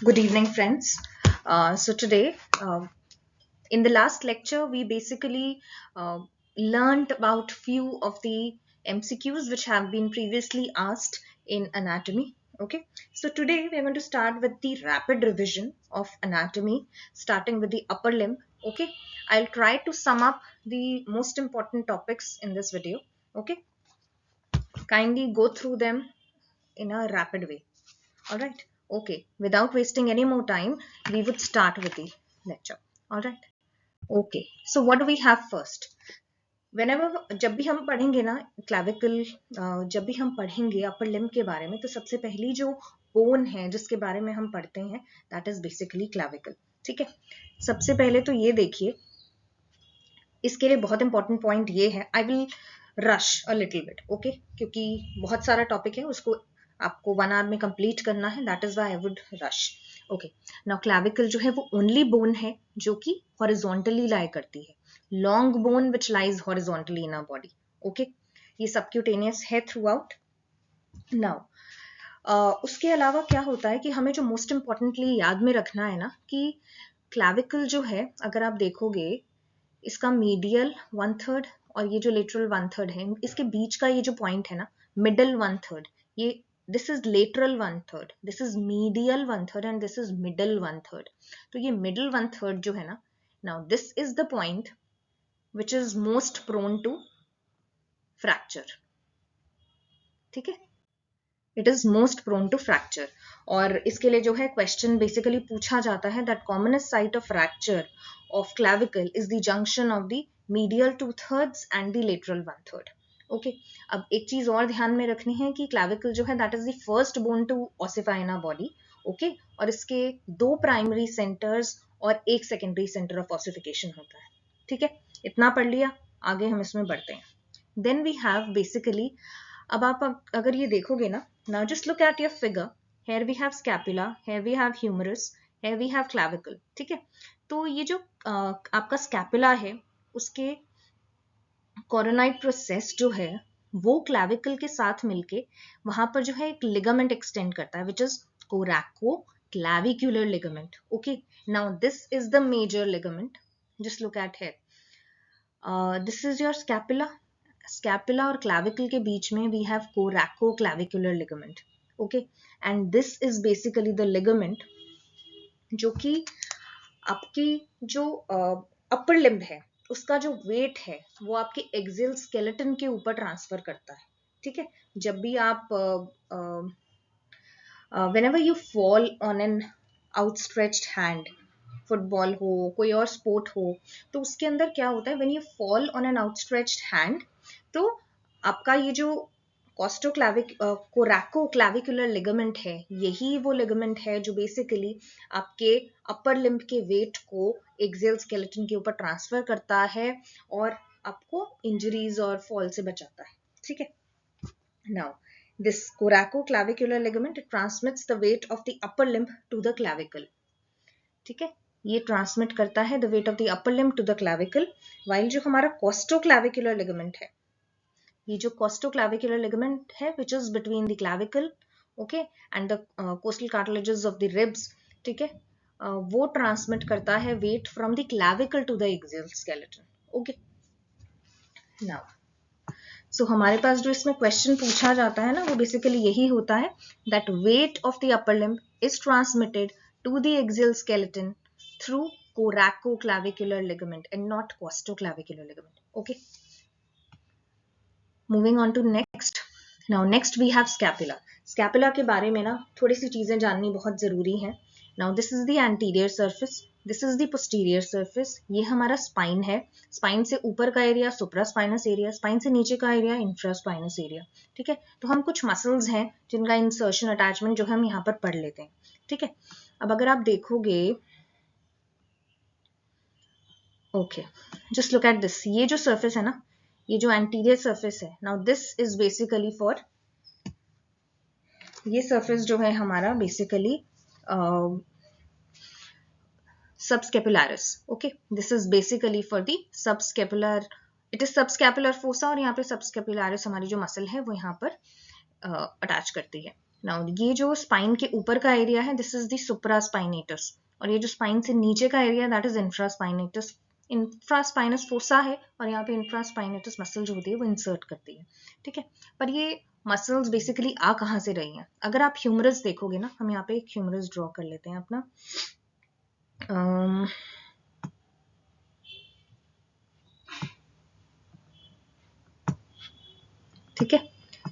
Good evening, friends. So today, in the last lecture, we basically learned about few of the MCQs which have been previously asked in anatomy. Okay, so today we are going to start with the rapid revision of anatomy, starting with the upper limb. Okay, I'll try to sum up the most important topics in this video. Okay, kindly go through them in a rapid way. All right. Okay. Without wasting any more time, we would start with the lecture. All right. Okay. So what do we have first? Whenever जब भी हम पढ़ेंगे ना clavicle, जब भी हम पढ़ेंगे upper limb के बारे में, तो सबसे पहली जो बोन है जिसके बारे में हम पढ़ते हैं दैट इज बेसिकली क्लैविकल. ठीक है. सबसे पहले तो ये देखिए, इसके लिए बहुत इंपॉर्टेंट पॉइंट ये है. I will rush a little bit. Okay, क्योंकि बहुत सारा टॉपिक है, उसको आपको 1 आवर में कंप्लीट करना है. That is why I would rush. Okay. Now clavicle जो है वो ओनली बोन है जो कि हॉरिजॉन्टली लाई करती है. Long bone which lies horizontally in our body. Okay, ये सबक्यूटेनियस है थ्रू आउट. नाउ उसके अलावा क्या होता है कि हमें जो मोस्ट इंपॉर्टेंटली याद में रखना है ना, कि क्लैविकल जो है, अगर आप देखोगे, इसका मीडियल 1/3 और ये जो लेटरल 1/3 है, इसके बीच का ये जो पॉइंट है ना, मिडल 1/3, ये this is lateral 1/3, this is medial 1/3 and this is middle 1/3. तो ये मिडल 1/3 जो है ना, now this is the point which is most prone to fracture. ठीक है, it is most prone to fracture. और इसके लिए जो है क्वेश्चन बेसिकली पूछा जाता है that commonest site of fracture of clavicle is the junction of the medial 2/3 and the lateral 1/3. Okay, अब एक चीज और ध्यान में रखनी है कि क्लैविकल जो है that is the first bone to ossify in our body. Okay, और इसके 2 प्राइमरी सेंटर्स और 1 सेकेंडरी सेंटर ऑफ ऑसिफिकेशन होता है. ठीक है, इतना पढ़ लिया, आगे हम इसमें बढ़ते हैं. देन वी हैव बेसिकली, अब आप अगर ये देखोगे ना, now just look at your figure. Here we have scapula, here we have humerus, here we have clavicle. ठीक है, तो ये जो आपका स्कैपुला है, उसके कोरोनाइड प्रोसेस जो है वो क्लैविकल के साथ मिलके वहां पर जो है एक लिगामेंट एक्सटेंड करता है which is coraco clavicular ligament. Okay, now this is the major ligament. Just look at here, this is your scapula. Scapula और क्लैविकल के बीच में we have coraco clavicular ligament. Okay, and this is basically the ligament जो कि आपकी जो upper limb है उसका जो वेट है वो आपके एक्सियल स्केलेटन के ऊपर ट्रांसफर करता है. ठीक है, जब भी आप whenever you fall on an outstretched hand, football हो, कोई और स्पोर्ट हो, तो उसके अंदर क्या होता है, when you fall on an outstretched hand, तो आपका ये जो कोरैको क्लैविकुलर लिगामेंट है, यही वो लिगामेंट है जो बेसिकली आपके अपर लिम्ब के वेट को एक्सियल स्केलेटन के ऊपर ट्रांसफर करता है और आपको इंजरीज और फॉल से बचाता है. ठीक है, now this coracoclavicular ligament transmits the weight of the upper limb to the clavicle. ठीक है, ये ट्रांसमिट करता है the weight of the upper limb to the clavicle. While जो हमारा कोस्टोक्लैविकुलर लिगामेंट है, ये जो कोस्टोक्लैविकुलर लिगामेंट है which is between the clavicle, okay, and the costal cartilages of the ribs. ठीक है, वो ट्रांसमिट करता है weight from the clavicle to the axial skeleton. Okay, now so हमारे पास जो इसमें क्वेश्चन पूछा जाता है ना, वो बेसिकली यही होता है that weight of the upper limb is transmitted to the axial skeleton through coracoclavicular ligament and not costoclavicular ligament. Okay, moving on to next. Now next we have scapula. Scapula के बारे में ना थोड़ी सी चीजें जाननी बहुत जरूरी है. Now this is the anterior surface, this is the posterior surface. ये हमारा स्पाइन है. स्पाइन से ऊपर का एरिया सुप्रास्पाइनस एरिया, स्पाइन से नीचे का एरिया इंफ्रास्पाइनस एरिया. ठीक है, तो हम कुछ मसल्स हैं जिनका इंसर्शन अटैचमेंट जो हम यहाँ पर पढ़ लेते हैं. ठीक है, अब अगर आप देखोगे, okay, just look at this. ये जो सरफेस है ना, ये जो एंटीरियर सरफेस है, now this is basically for, ये सरफेस जो है हमारा basically subscapularis. Okay, this is basically for the subscapular, it is subscapular fossa, और यहाँ पे सबस्केपुलरिस हमारी जो मसल है वो यहाँ पर अटैच करती है. नाउ ये जो स्पाइन के ऊपर का एरिया है दिस इज द सुप्रास्पाइनेटस, और ये जो स्पाइन से नीचे का area that is infraspinatus. Infraspinous fossa है और यहाँ पे इंफ्रास्पाइनेटस मसल जो होती है वो इंसर्ट करती है. ठीक है, पर ये मसल्स बेसिकली आ कहाँ से रही हैं? अगर आप ह्यूमरस देखोगे ना, हम यहाँ पे एक ह्यूमरस ड्रॉ कर लेते हैं अपना. ठीक है,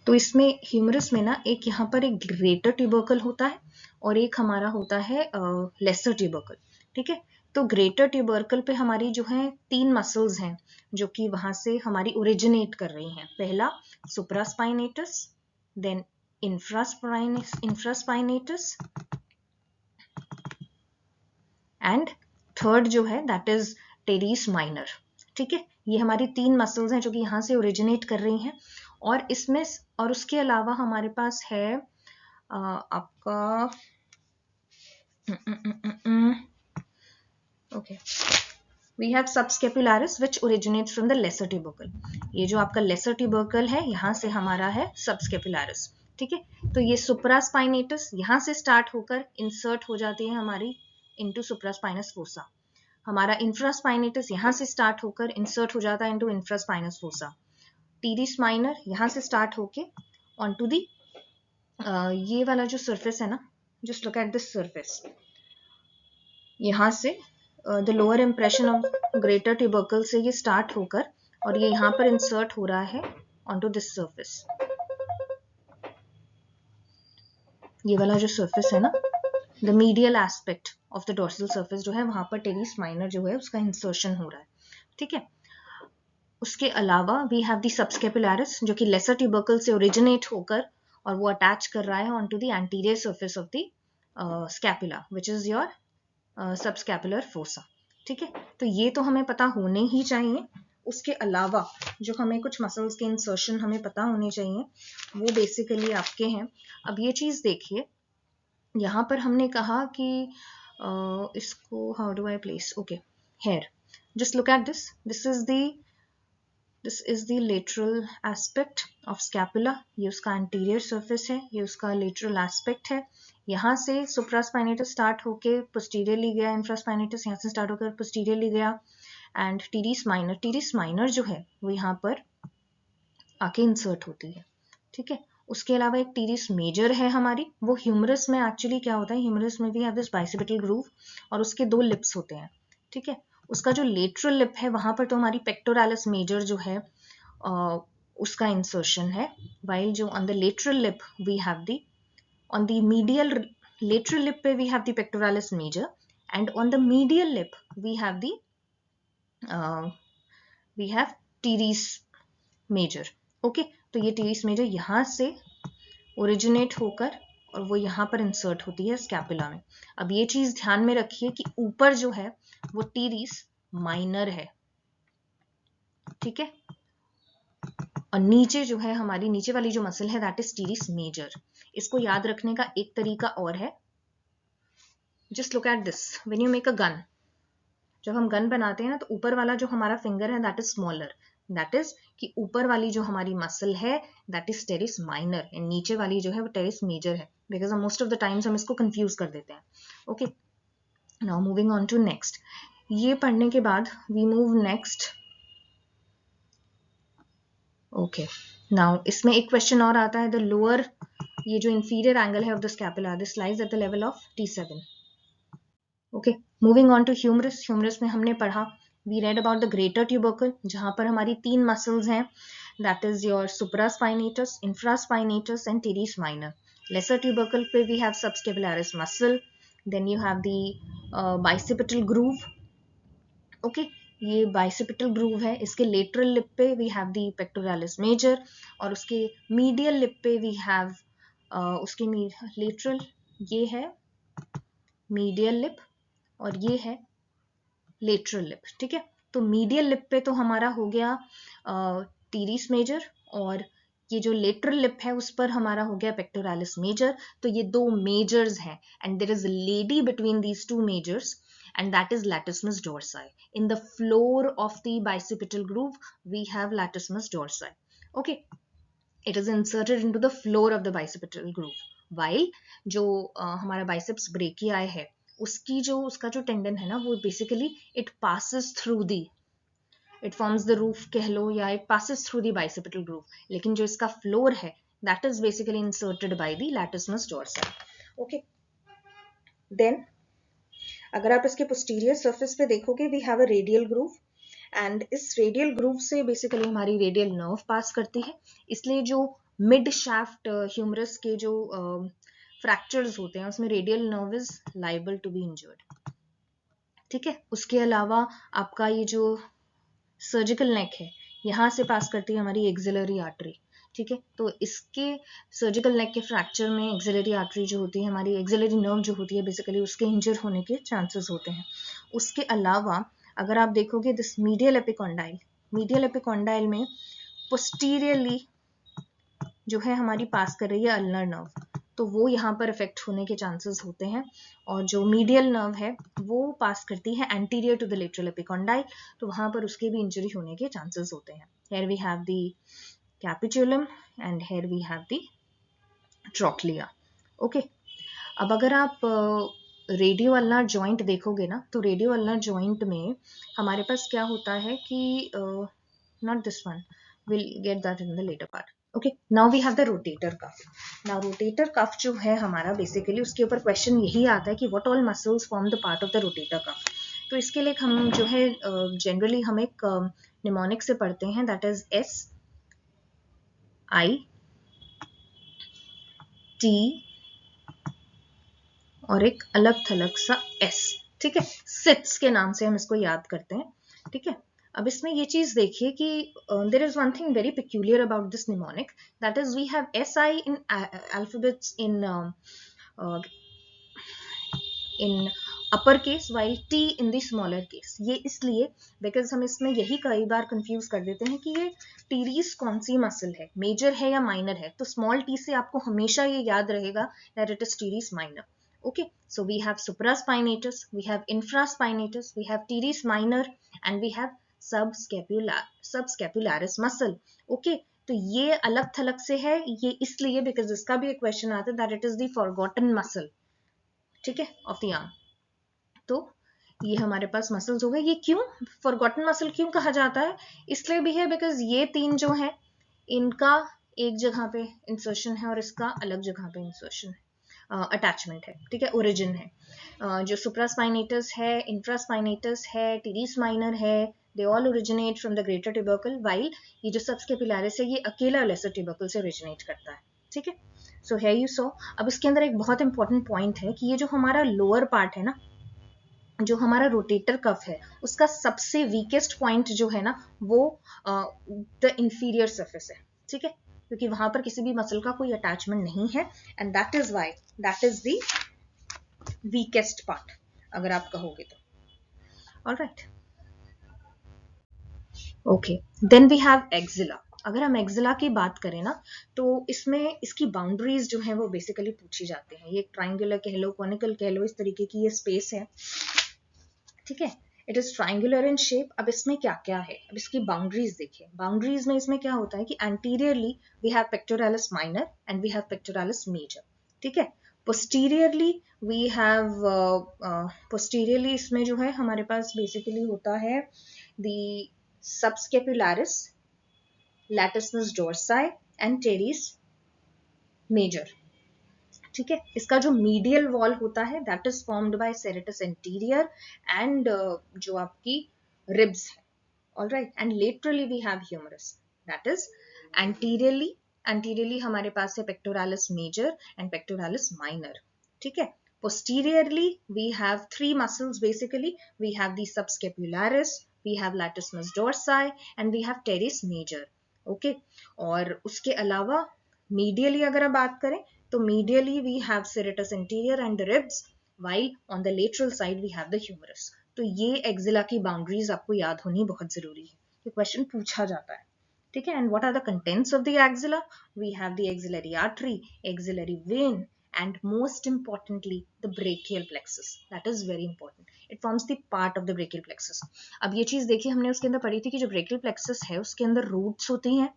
तो इसमें ह्यूमरस में ना एक यहाँ पर एक ग्रेटर ट्यूबरकल होता है और एक हमारा होता है लेसर ट्यूबरकल. ठीक है, तो ग्रेटर ट्यूबरकल पे हमारी जो है 3 मसल्स हैं जो कि वहां से हमारी ओरिजिनेट कर रही हैं. पहला supraspinatus, then infraspinatus and third जो है दैट इज टेरिस माइनर. ठीक है, ये हमारी 3 मसल्स हैं जो कि यहाँ से ओरिजिनेट कर रही हैं. और इसमें और उसके अलावा हमारे पास है आपका okay, we have subscapularis which originates from the lesser tubercle. ये जो आपका लेसर ट्यूबरकल है यहाँ से हमारा है सबस्केपुलरिस. ठीक है, तो ये सुप्रास्पाइनेटस यहाँ से स्टार्ट होकर इंसर्ट हो जाती है हमारी इनटू सुप्रास्पाइनस फोसा. हमारा इंफ्रास्पाइनेटस यहाँ से स्टार्ट होकर इंसर्ट हो जाता है into infraspinous fossa. Teres minor यहाँ से स्टार्ट होके ऑन टू दी ये वाला जो सरफेस है ना, just look at this surface, यहाँ से the lower impression of greater tubercle से ये स्टार्ट होकर और ये यहाँ पर इंसर्ट हो रहा है ऑन टू दिस सरफेस. ये वाला जो सरफेस है ना, the medial aspect of the dorsal surface जो है वहां पर टेरिस माइनर जो है उसका इंसर्शन हो रहा है. ठीक है, उसके अलावा वी हैव द सबस्केपुलरिस जो कि लेसर ट्यूबरकल से ओरिजिनेट होकर और वो अटैच कर रहा है on to the anterior surface of the scapula which is your subscapular fossa. ठीक है, तो ये तो हमें पता होने ही चाहिए. उसके अलावा जो हमें कुछ मसल्स के इंसर्शन हमें पता होने चाहिए वो बेसिकली आपके हैं. अब ये चीज देखिए, यहाँ पर हमने कहा कि इसको how do I place, okay, here, just look at this, this is the lateral aspect of scapula. ये उसका एंटीरियर सरफेस है, ये उसका लेटरल एस्पेक्ट है. यहाँ से सुप्रास्पाइनेटस स्टार्ट होके पोस्टीरियरली गया, इंफ्रास्पाइनेटस यहाँ से स्टार्ट होकर पोस्टीरियरली गया एंड टीरिस माइनर जो है वो यहाँ पर आके इंसर्ट होती है. ठीक है, उसके अलावा एक टीरिस मेजर है हमारी, वो ह्यूमरस में एक्चुअली क्या होता है, ह्यूमरस में भी हैव दिस बाइसेपिटल ग्रूव और उसके 2 लिप्स होते हैं. ठीक है, उसका जो लेटरल लिप है वहां पर तो हमारी पेक्टोरालिस मेजर जो है उसका इंसर्शन है, वाइल जो on the lateral lip we have the on the medial lateral lip पे we have the pectoralis major and on the medial lip we have the teres major. okay, तो ये teres major यहाँ से originate होकर और वो यहाँ पर इंसर्ट होती है स्कैपुला में. अब ये चीज ध्यान में रखिए कि ऊपर जो है वो टीरिस माइनर है. ठीक है, और नीचे जो है हमारी नीचे वाली जो मसल है दैट इज टीरिस मेजर. इसको याद रखने का एक तरीका और है, just look at this, when you make a gun, जब हम गन बनाते हैं ना तो ऊपर वाला जो हमारा फिंगर है that is smaller, that is कि ऊपर वाली जो हमारी मसल है that is teres minor and नीचे वाली जो है वो टेरिस मेजर है, because most of the times हम इसको कंफ्यूज कर देते हैं. Okay, now moving on to next. ये पढ़ने के बाद we move next. Okay, now इसमें एक क्वेश्चन और आता है, द लोअर, ये जो इंफीरियर एंगल है of the scapula this lies at the level of T7. Okay, moving on to humerus. Humerus में हमने पढ़ा, we read about the greater tubercle जहां पर हमारी 3 मसल्स हैं, that is your supraspinatus, infraspinatus and teres minor. Lesser tubercle पे we have subscapularis muscle, then you have the bicipital groove. Okay, ये bicipital groove है, इसके लेटरल लिप पे we have the pectoralis major और उसके medial lip पे we have उसके lateral, ये है मीडियल लिप और ये है लेटरल लिप. ठीक है, तो मीडियल लिप पे तो हमारा हो गया टीरिस मेजर और ये जो लेटरल लिप है उस पर हमारा हो गया पेक्टोरालिस मेजर. तो ये 2 मेजर्स हैं and there is a lady between these 2 majors and that is latissimus dorsi. In the floor of the bicipital groove we have latissimus dorsi. Okay, it is inserted into the floor of the bicipital groove. While जो हमारा biceps brachii है उसका जो tendon है ना वो basically it passes through the, it forms the roof कह लो या it passes through the bicipital groove, लेकिन जो इसका फ्लोर है that is basically inserted by the latissimus dorsi. Okay, then अगर आप इसके पोस्टीरियर सरफेस पे देखोगे we have a radial groove, and इस रेडियल ग्रूव से बेसिकली हमारी रेडियल नर्व पास करती है, इसलिए जो मिड शाफ्ट ह्यूमरस के जो फ्रैक्चर्स होते हैं उसमें radial nerve is liable to be injured. ठीक है, उसके अलावा आपका ये जो सर्जिकल नेक है यहाँ से पास करती है हमारी एक्सिलरी आर्टरी. ठीक है, तो इसके सर्जिकल नेक के फ्रैक्चर में एक्सिलरी आर्टरी जो होती है हमारी एक्सिलरी नर्व जो होती है बेसिकली उसके इंजर होने के चांसेस होते हैं. उसके अलावा अगर आप देखोगे दिस मीडियल एपिकॉन्डाइल में पोस्टीरियरली जो है हमारी पास कर रही है अल्नर नर्व, तो वो यहाँ पर इफेक्ट होने के चांसेस होते हैं. और जो मीडियल नर्व है वो पास करती है anterior to the lateral epicondyle, तो वहां पर उसके भी इंजरी होने के चांसेस होते हैं. Here we have the capitulum and here we have the trochlea. Okay, अब अगर आप रेडियो अल्नर जॉइंट देखोगे ना तो रेडियो अल्नर जॉइंट में हमारे पास क्या होता है कि not this one, will get that in the later part. Okay, now we have the rotator cuff. Now rotator cuff जो है हमारा बेसिकली उसके ऊपर क्वेश्चन यही आता है कि what all muscles form the part of the rotator कफ. तो इसके लिए हम जो है जनरली हम एक निमोनिक से पढ़ते हैं दैट इज SIT और एक अलग थलग सा S. ठीक है, सिट्स के नाम से हम इसको याद करते हैं. ठीक है, अब इसमें ये चीज देखिए कि there is one thing very peculiar about this mnemonic, that is we have SI in alphabets in upper case while T in the smaller case. ये इसलिए बिकॉज हम इसमें यही कई बार कंफ्यूज कर देते हैं कि ये टीरीज कौन सी मसल है, मेजर है या माइनर है. तो स्मॉल टी से आपको हमेशा ये याद रहेगा that it is teres minor. Okay, so we have supraspinatus, we have infraspinatus, we have teres minor and we have subscapularis muscle. Okay, तो ये अलग थलग से है, ये इसलिए बिकॉज इसका भी एक क्वेश्चन आता है that it is the forgotten muscle. ठीक है, ऑफ द आर्म. तो ये हमारे पास मसल्स हो गए. ये क्यों फॉरगॉटन मसल क्यों कहा जाता है, इसलिए भी है बिकॉज ये तीन जो है इनका एक जगह पे इंसर्शन है और इसका अलग जगह पे इंसर्शन है, अटैचमेंट है. ठीक है, ओरिजिन है. जो सुप्रास्पाइनेटस है, इंफ्रास्पाइनेटस है, टीरीस माइनर है, they all originate from the greater tubercle, while ये जो सबस्केपुलरिस है ये अकेला लेसर ट्यूबरकल से ओरिजिनेट करता है. ठीक है, सो हियर यू सो. अब इसके अंदर एक बहुत इंपॉर्टेंट पॉइंट है कि ये जो हमारा लोअर पार्ट है ना, जो हमारा रोटेटर कफ है उसका सबसे वीकेस्ट पॉइंट जो है ना वो द इंफीरियर सरफेस है. ठीक है, क्योंकि वहां पर किसी भी मसल का कोई अटैचमेंट नहीं है and that is why that is the weakest part अगर आप कहोगे तो. Alright, okay, then we have axilla. अगर हम एक्सिला की बात करें ना तो इसमें इसकी बाउंड्रीज जो है वो बेसिकली पूछी जाती हैं. ये ट्राइंगुलर कह लो, कॉनिकल कह लो, इस तरीके की ये स्पेस है. ठीक है, it is triangular in shape. अब इसमें क्या क्या है, अब इसकी बाउंड्रीज देखिए. बाउंड्रीज में इसमें क्या होता है कि anteriorly we have pectoralis minor and we have pectoralis major. ठीक है, पोस्टीरियरली वी हैव पोस्टीरियरली इसमें जो है हमारे पास बेसिकली होता है the subscapularis, latissimus dorsi and teres major. ठीक है, इसका जो मीडियल वॉल होता है that is formed by serratus anterior and जो आपकी रिब्स है. Alright, and laterally we have humerus that is anteriorly हमारे पास है pectoralis major and pectoralis minor. ठीक है, posteriorly we have three muscles basically. We have the subscapularis, we have latissimus dorsi and we have teres major. Okay, और उसके अलावा medially अगर आप बात करें तो medially we have serratus anterior and the ribs, while on the lateral side we have the humerus. तो ये एक्सिला की बाउंड्रीज आपको याद होनी बहुत जरूरी है, ये क्वेश्चन पूछा जाता है. ठीक है, and what are the contents of the axilla? We have the axillary artery, axillary vein and most importantly the brachial plexus. That is very important. It forms the part of the brachial plexus. अब ये चीज देखिए हमने उसके अंदर पढ़ी थी कि जो brachial plexus है उसके अंदर roots होती हैं,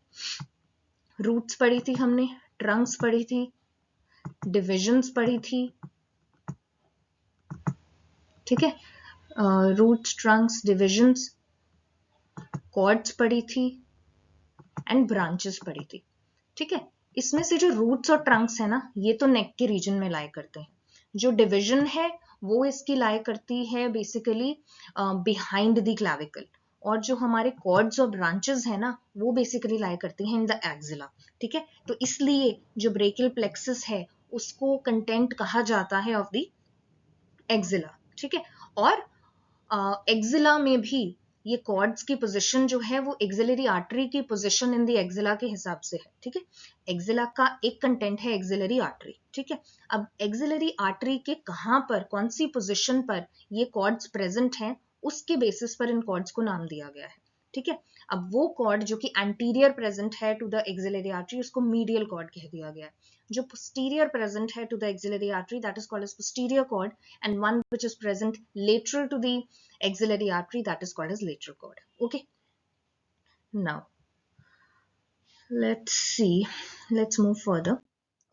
roots पढ़ी थी हमने, trunks पढ़ी थी, डिविजन्स पढ़ी थी, ठीक है, रूट्स, ट्रंक्स, डिविजन्स, कॉर्ड्स पढ़ी थी एंड ब्रांचेस पढ़ी थी, ठीक है। इसमें से जो रूट्स और ट्रंक्स है ना, ये तो नेक के रीजन में लाई करते हैं। जो डिविजन है वो इसकी लाई करती है बेसिकली बिहाइंड द क्लैविकल, और जो हमारे कॉर्ड्स और ब्रांचेस है ना, वो बेसिकली लाई करती हैं इन द एक्सिला, ठीक है। तो इसलिए जो ब्रेकियल प्लेक्सस है उसको कंटेंट कहा जाता है ऑफ द एक्सिला, ठीक है। और एक्सिला में भी ये कॉर्ड्स की पोजीशन जो है वो एक्सिलरी आर्टरी की पोजीशन इन द एक्सिला के हिसाब से है, ठीक है। एक्सिला का एक कंटेंट है एक्सिलरी आर्टरी, ठीक है। अब एक्सिलरी आर्टरी के कहां पर, कौन सी पोजीशन पर ये कॉर्ड्स प्रेजेंट हैं, उसके बेसिस पर इन कॉर्ड्स को नाम दिया गया है, ठीक है। अब वो कॉर्ड जो कि एंटीरियर प्रेजेंट है टू द एक्सिलरी आर्टरी, उसको मीडियल कॉर्ड कह दिया गया है। जो पोस्टीरियर प्रेजेंट है to the axillary artery, that is called as posterior cord, and one which is present lateral to the axillary artery, that is called as lateral cord. Okay, now let's move further.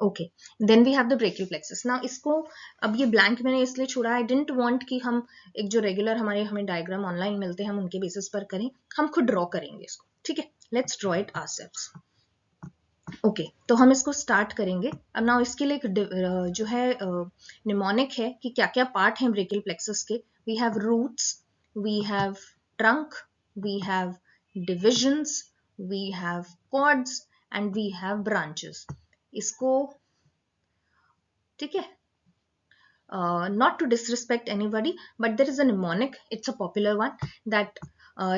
Okay, then we have the brachial plexus. Now इसको अब ये blank मैंने इसलिए छोड़ा, I didn't want कि हम एक जो regular हमें डायग्राम ऑनलाइन मिलते हैं हम उनके बेसिस पर करें, हम खुद ड्रॉ करेंगे इसको, ठीक है। Let's draw it ourselves. Okay तो हम इसको स्टार्ट करेंगे। अब नाउ इसके लिए जो है निमोनिक है कि क्या क्या पार्ट हैं ब्रेकियल प्लेक्सस के। We have roots, we have trunk, we have divisions, we have cords and we have branches. इसको, ठीक है, not to disrespect anybody, but there is a mnemonic, it's a popular one, that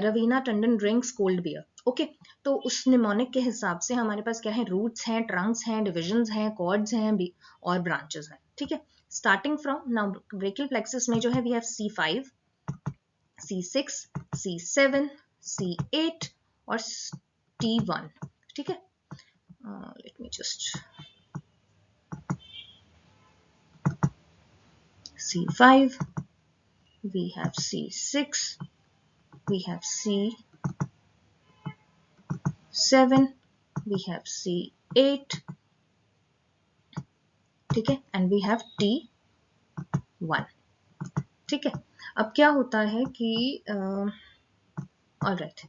Raveena Tandon drinks cold beer. Okay तो उस mnemonic के हिसाब से हमारे पास क्या है, रूट्स हैं, ट्रंक्स हैं, डिविजन्स हैं, कॉर्ड्स हैं और ब्रांचेस हैं, ठीक है। Starting from now brachial plexus में जो है we have C5, C6, C7, C8 और T1, ठीक है। Let me just C5, we have C6, we have C7, we have C8, ठीक है, and we have T1, ठीक है। अब क्या होता है कि ऑलराइट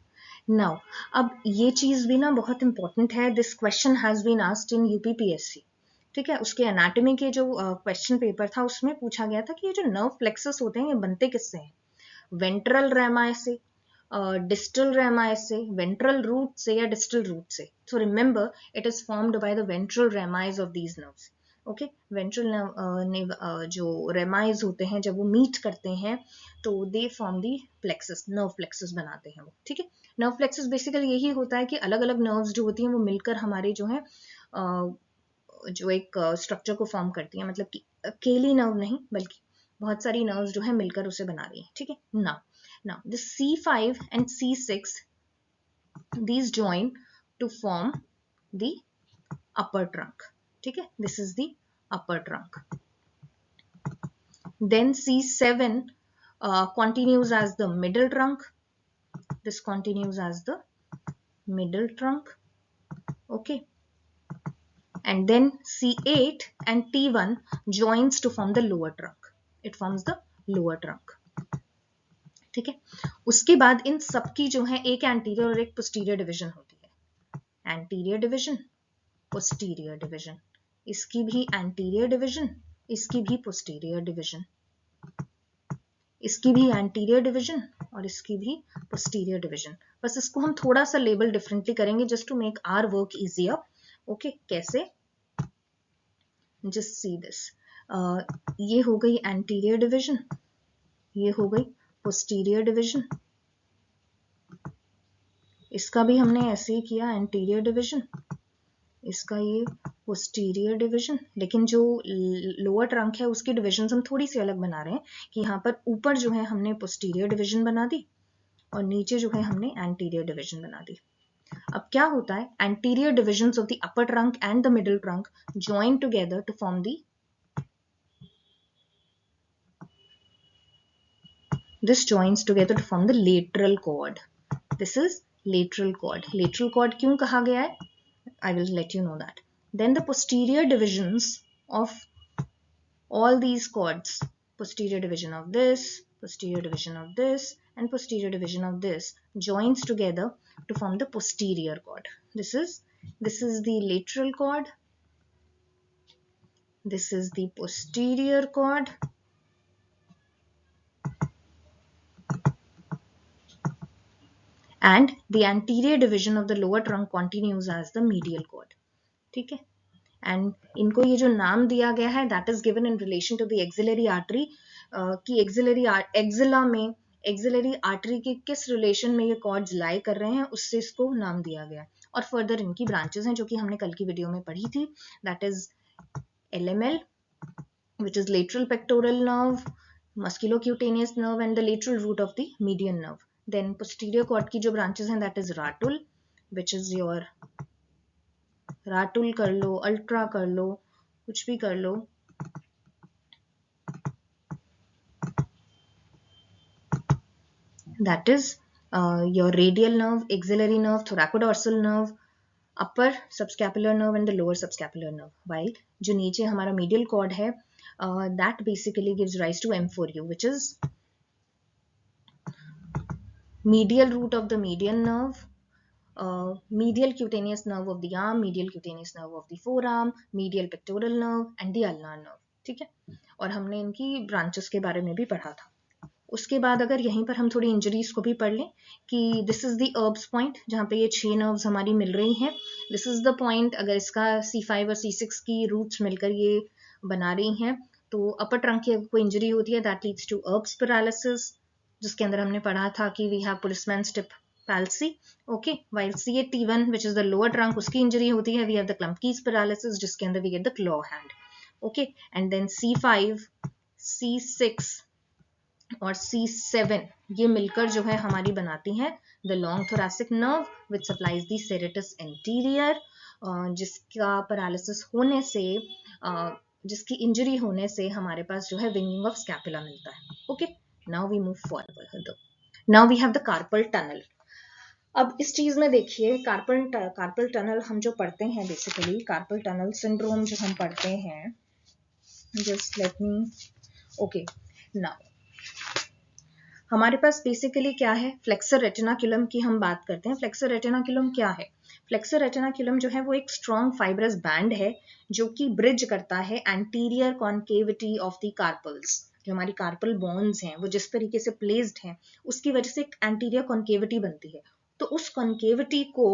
नाउ अब ये चीज भी ना बहुत इंपॉर्टेंट है, this question has been asked in UPPSC, ठीक है। उसके एनाटॉमी के जो क्वेश्चन पेपर था उसमें पूछा गया था कि ये जो नर्व प्लेक्सस होते हैं ये बनते किससे हैं, वेंट्रल रेमाए से, डिस्टल रेमाए से, वेंट्रल रूट से या डिस्टल रूट से। So remember it is formed by the ventral rami of these nerves, okay. Ventral जो रेमाइज होते हैं जब वो मीट करते हैं तो they form the plexus, nerve plexus बनाते हैं वो, ठीक है। नर्व प्लेक्सस बेसिकली यही होता है कि अलग अलग नर्व्स जो होती हैं वो मिलकर हमारे जो है जो एक स्ट्रक्चर को फॉर्म करती है, मतलब कि अकेली नर्व नहीं बल्कि बहुत सारी नर्व्स जो है मिलकर उसे बना रही है, ठीक है। now the C5 and C6 these join to form the upper trunk, ठीक है, this is the upper trunk. Then C7 continues as the middle trunk, this continues as the middle trunk, okay. And then C8 and T1 joins to form the lower trunk, it forms the lower trunk, ठीक है। उसके बाद इन सबकी जो है एक anterior और एक पोस्टीरियर डिवीजन होती है, एंटीरियर डिवीजन, पोस्टीरियर डिवीजन, इसकी भी एंटीरियर डिवीजन, इसकी भी पोस्टीरियर डिवीजन, इसकी भी एंटीरियर डिवीजन और इसकी भी पोस्टीरियर डिवीजन। बस इसको हम थोड़ा सा लेबल डिफरेंटली करेंगे just to make our work easier, okay. कैसे, जस्ट सी दिस, ये हो गई एंटीरियर डिवीजन, ये हो गई पोस्टीरियर डिवीजन, इसका भी हमने ऐसे ही किया एंटीरियर डिवीजन, इसका ये पोस्टीरियर डिवीजन। लेकिन जो लोअर ट्रंक है उसकी डिवीजन हम थोड़ी सी अलग बना रहे हैं कि यहाँ पर ऊपर जो है हमने पोस्टीरियर डिवीजन बना दी और नीचे जो है हमने एंटीरियर डिवीजन बना दी। अब क्या होता है, anterior divisions of the upper trunk and the middle trunk join together to form the this joins together to form the lateral cord. This is lateral cord. Lateral cord क्यों कहा गया है? I will let you know that. Then the posterior divisions of all these chords, posterior division of this, posterior division of this, and posterior division of this joins together to form the posterior chord. This is the lateral chord, this is the posterior chord, and the anterior division of the lower trunk continues as the medial chord. ठीक है, and इनको ये जो नाम दिया गया है that is given in relation to the axillary artery, कि एक्सिलरी आर्टरी के किस रिलेशन में ये कॉर्ड्स लाई कर रहे हैं, उससे इसको नाम दिया गया है. और फर्दर इनकी ब्रांचेस हैं जो कि हमने कल की वीडियो में पढ़ी थी, that is LML which is lateral pectoral nerve, musculocutaneous nerve and the lateral root of the median nerve. Then posterior cord की जो branches हैं that is ratul, which is your राटुल कर लो, अल्ट्रा कर लो, कुछ भी कर लो. That is your radial nerve, axillary nerve, thoracodorsal nerve, upper subscapular nerve and the lower subscapular nerve. While जो नीचे हमारा medial cord है, that basically gives rise to M4U, which is medial root of the median nerve, medial cutaneous nerve of the arm, medial cutaneous nerve of the forearm, medial pectoral nerve and the ulnar nerve. ठीक है, और हमने इनकी branches के बारे में भी पढ़ा था. उसके बाद अगर यहीं पर हम थोड़ी इंजरीज को भी पढ़ लें कि दिस इज द अर्ब्स पॉइंट जहाँ पे ये 6 नर्व्स हमारी मिल रही हैं. दिस इज द पॉइंट, अगर इसका C5 और C6 की रूट्स मिलकर ये बना रही हैं तो अपर ट्रंक की कोई इंजरी होती है that leads to Erb's paralysis, जिसके अंदर हमने पढ़ा था कि we have policeman tip palsy. Okay, while CA-T1 which is the lower trunk उसकी इंजरी होती है, we have the Klumpke's paralysis जिसके अंदर we get the claw hand. Okay, and then C5, C6 और C7 ये मिलकर जो है हमारी बनाती हैं the long thoracic nerve which supplies the serratus anterior, जिसका पैरालिसिस होने से, जिसकी इंजरी होने से हमारे पास जो है विंगिंग ऑफ स्कैपुला मिलता है. Okay, now we move forward. Now we have the carpal tunnel. अब इस चीज में देखिए कार्पल टनल हम जो पढ़ते हैं, बेसिकली कार्पल टनल सिंड्रोम जो हम पढ़ते हैं, just let me, okay, now हमारे पास बेसिकली क्या है, फ्लेक्सर रेटिनाकुलम की हम बात करते हैं. फ्लेक्सर रेटिनाकुलम क्या है? फ्लेक्सर रेटिनाकुलम जो है वो एक स्ट्रॉन्ग फाइब्रस बैंड है जो कि ब्रिज करता है anterior concavity of the carpals. जो हमारी कार्पल बोन्स हैं वो जिस तरीके से प्लेस्ड हैं उसकी वजह से एक एंटीरियर कॉन्केविटी बनती है, तो उस कॉन्केविटी को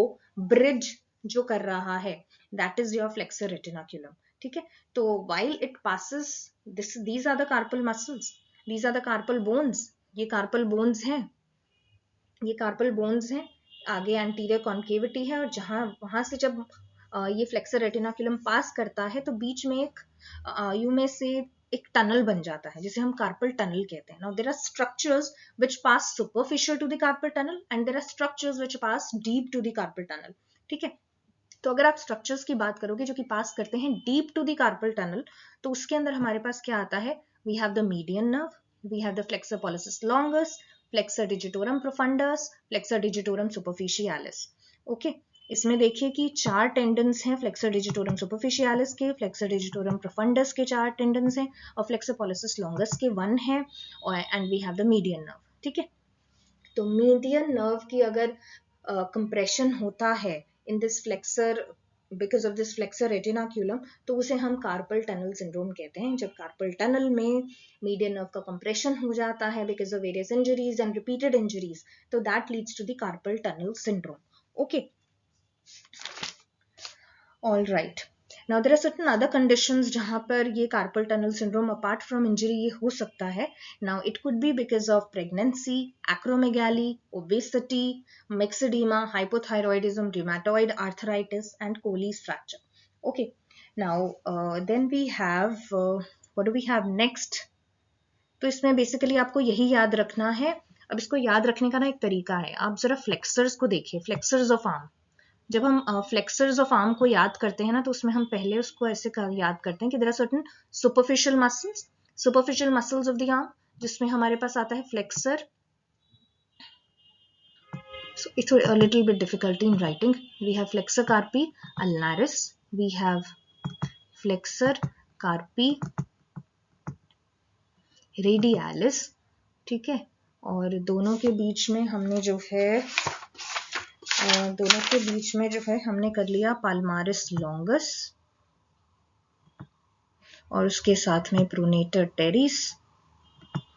ब्रिज जो कर रहा है that is your flexor retinaculum. ठीक है, तो while it passes these are the carpal muscles, these are the carpal bones, ये कार्पल बोन्स हैं, ये कार्पल बोन्स हैं, आगे एंटीरियर कॉन्केविटी है, और जहां वहां से जब ये फ्लेक्सर रेटिनाकुलम पास करता है तो बीच में एक यू में से एक टनल बन जाता है जिसे हम कार्पल टनल कहते हैं. Now there are structures which pass superficial to the carpal tunnel and there are structures which pass deep to the carpal tunnel. ठीक है, तो अगर आप स्ट्रक्चर्स की बात करोगे जो कि पास करते हैं deep to the carpal tunnel, तो उसके अंदर हमारे पास क्या आता है, we have the median nerve, we have the flexor pollicis longus, flexor digitorum profundus, flexor digitorum superficialis. Okay, इसमें देखिए कि 4 टेंडन्स हैं फ्लेक्सर डिजिटोरम सुपरफिशियालिस के, फ्लेक्सर डिजिटोरम प्रोफंडस के 4 टेंडन्स हैं, और फ्लेक्सर pollicis longus के 1 है, और and we have the median nerve. ठीक है, तो मीडियन नर्व की अगर कंप्रेशन होता है in this flexor because of this flexor retinaculum, तो उसे हम कार्पल टनल सिंड्रोम कहते हैं. जब कार्पल टनल में मीडियन नर्व का कंप्रेशन हो जाता है because of various injuries and repeated injuries, तो that leads to the carpal tunnel syndrome. Okay, all right. Now there are certain other conditions जहां पर ये carpal tunnel syndrome apart from injury ये हो सकता है. Now it could be because of pregnancy, acromegaly, obesity, myxoedema, hypothyroidism, rheumatoid arthritis and Colles fracture. Okay, now then we have what do we have next. तो इसमें basically आपको यही याद रखना है. अब इसको याद रखने का ना एक तरीका है, आप जरा फ्लेक्सर्स को देखिए, फ्लेक्सर्स ऑफ आर्म. जब हम फ्लेक्सर्स ऑफ आर्म को याद करते हैं ना, तो उसमें हम पहले उसको ऐसे याद करते हैं कि there are certain superficial muscles of the arm, जिसमें हमारे पास आता है flexor. So it's a little bit difficulty in writing. We have flexor carpi ulnaris, we have flexor कार्पी radialis, ठीक है। और दोनों के बीच में हमने जो है हमने कर लिया पाल्मारिस लॉन्गस और उसके साथ में प्रोनेटर टेरिस,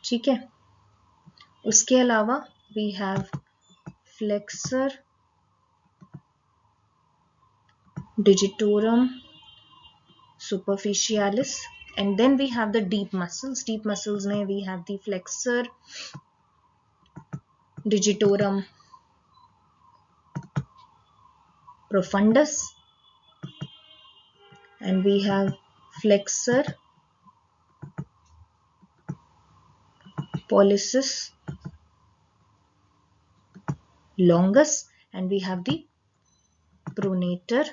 ठीक है। उसके अलावा we have flexor digitorum superficialis, and then we have the deep muscles. Deep muscles में we have the flexor digitorum profundus, and we have flexor pollicis longus, and we have the pronator.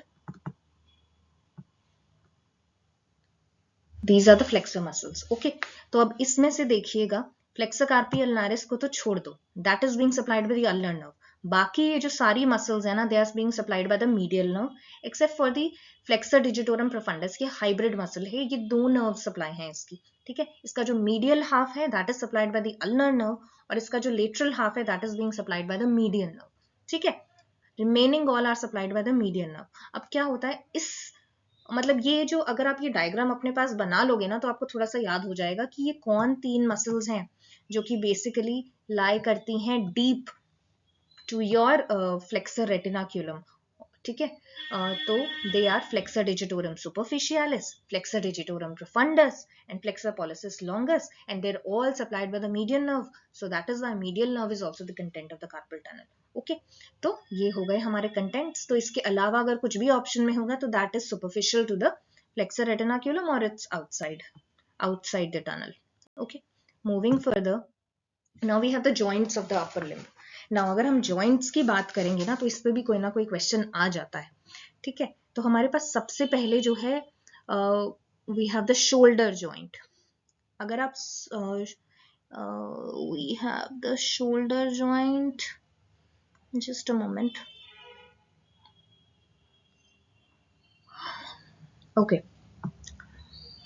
These are the flexor muscles. Okay, तो अब इसमें से देखिएगा flexor कार्पी अल्नारिस को तो छोड़ दो, that is being supplied by the ulnar nerve. बाकी ये जो सारी मसल्स है ना, they are being supplied by the medial nerve, except for the flexor digitorum profundus. ये हाइब्रिड मसल है, ये दो नर्व सप्लाई है इसकी, ठीक है। इसका जो मीडियल हाफ है that is supplied by the ulnar nerve, और इसका जो लेटरल हाफ है that is being supplied by the median nerve, ठीक है। Remaining all are supplied by the median nerve. अब क्या होता है इस मतलब ये जो अगर आप ये डायग्राम अपने पास बना लोगे ना तो आपको थोड़ा सा याद हो जाएगा कि ये कौन तीन मसल्स हैं जो कि बेसिकली लाई करती हैं deep to your flexor retinaculum, ठीक है। तो they are flexor digitorum superficialis, flexor digitorum profundus and flexor pollicis longus, and they are all supplied by the median nerve, so that is why medial nerve is also the content of the carpal tunnel. Okay, तो ये हो गए हमारे contents. तो इसके अलावा अगर कुछ भी ऑप्शन में होगा तो that is superficial to the flexor retinaculum और it's outside the tunnel. Okay, moving further, now we have the joints of the upper limb. Now अगर हम joints की बात करेंगे ना तो इस पे भी कोई ना कोई क्वेश्चन आ जाता है, ठीक है। तो हमारे पास सबसे पहले जो है we have the shoulder joint. अगर आप we have the shoulder joint, just a moment. Okay,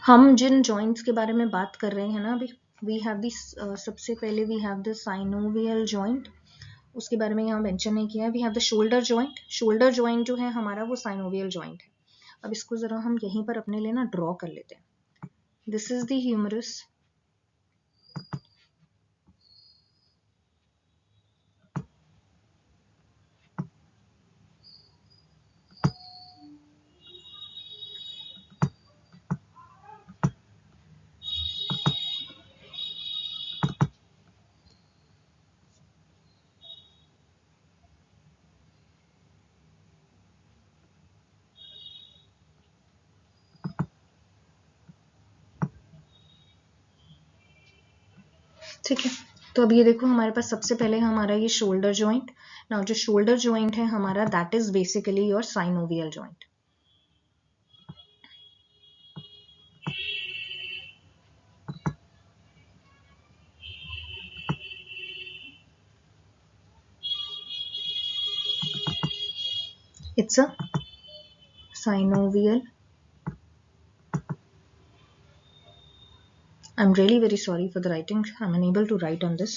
हम जिन joints के बारे में बात कर रहे हैं ना अभी, we have this सबसे पहले we have the synovial joint, उसके बारे में यहाँ मेंशन नहीं किया है। We have the shoulder joint, shoulder joint जो है हमारा वो साइनोवियल जॉइंट है। अब इसको जरा हम यहीं पर अपने लिए ना ड्रॉ कर लेते हैं। दिस इज द ह्यूमरस, ठीक है। तो अब ये देखो हमारे पास सबसे पहले हमारा ये शोल्डर जॉइंट। नाउ जो शोल्डर जॉइंट है हमारा that is basically your synovial joint. It's a synovial, I'm really very sorry for the writing, I'm unable to write on this.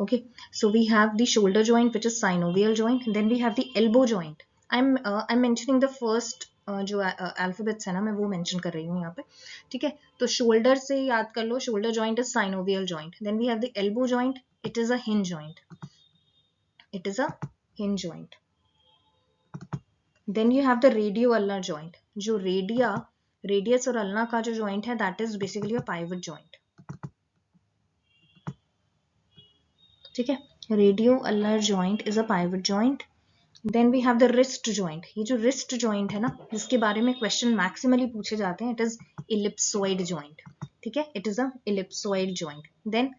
Okay, so we have the shoulder joint which is synovial joint, then we have the elbow joint. I'm mentioning the first जो alphabets है ना मैं वो mention कर रही हूँ यहाँ पे, ठीक है। तो शोल्डर से याद कर लो, shoulder joint is synovial joint. Then we have the elbow joint, it is a hinge joint, it is a hinge joint. Then you have the radio ulnar joint, जो रेडियस और अल्ना का जो joint है that is basically a pivot joint, ठीक है। Radio ulnar joint is a pivot joint. Then we have the wrist joint, ये जो wrist joint है ना जिसके बारे में क्वेश्चन मैक्सिमली पूछे जाते हैं, इट इज इलिप्सोइड जॉइंट, ठीक है, it is a ellipsoid joint. Then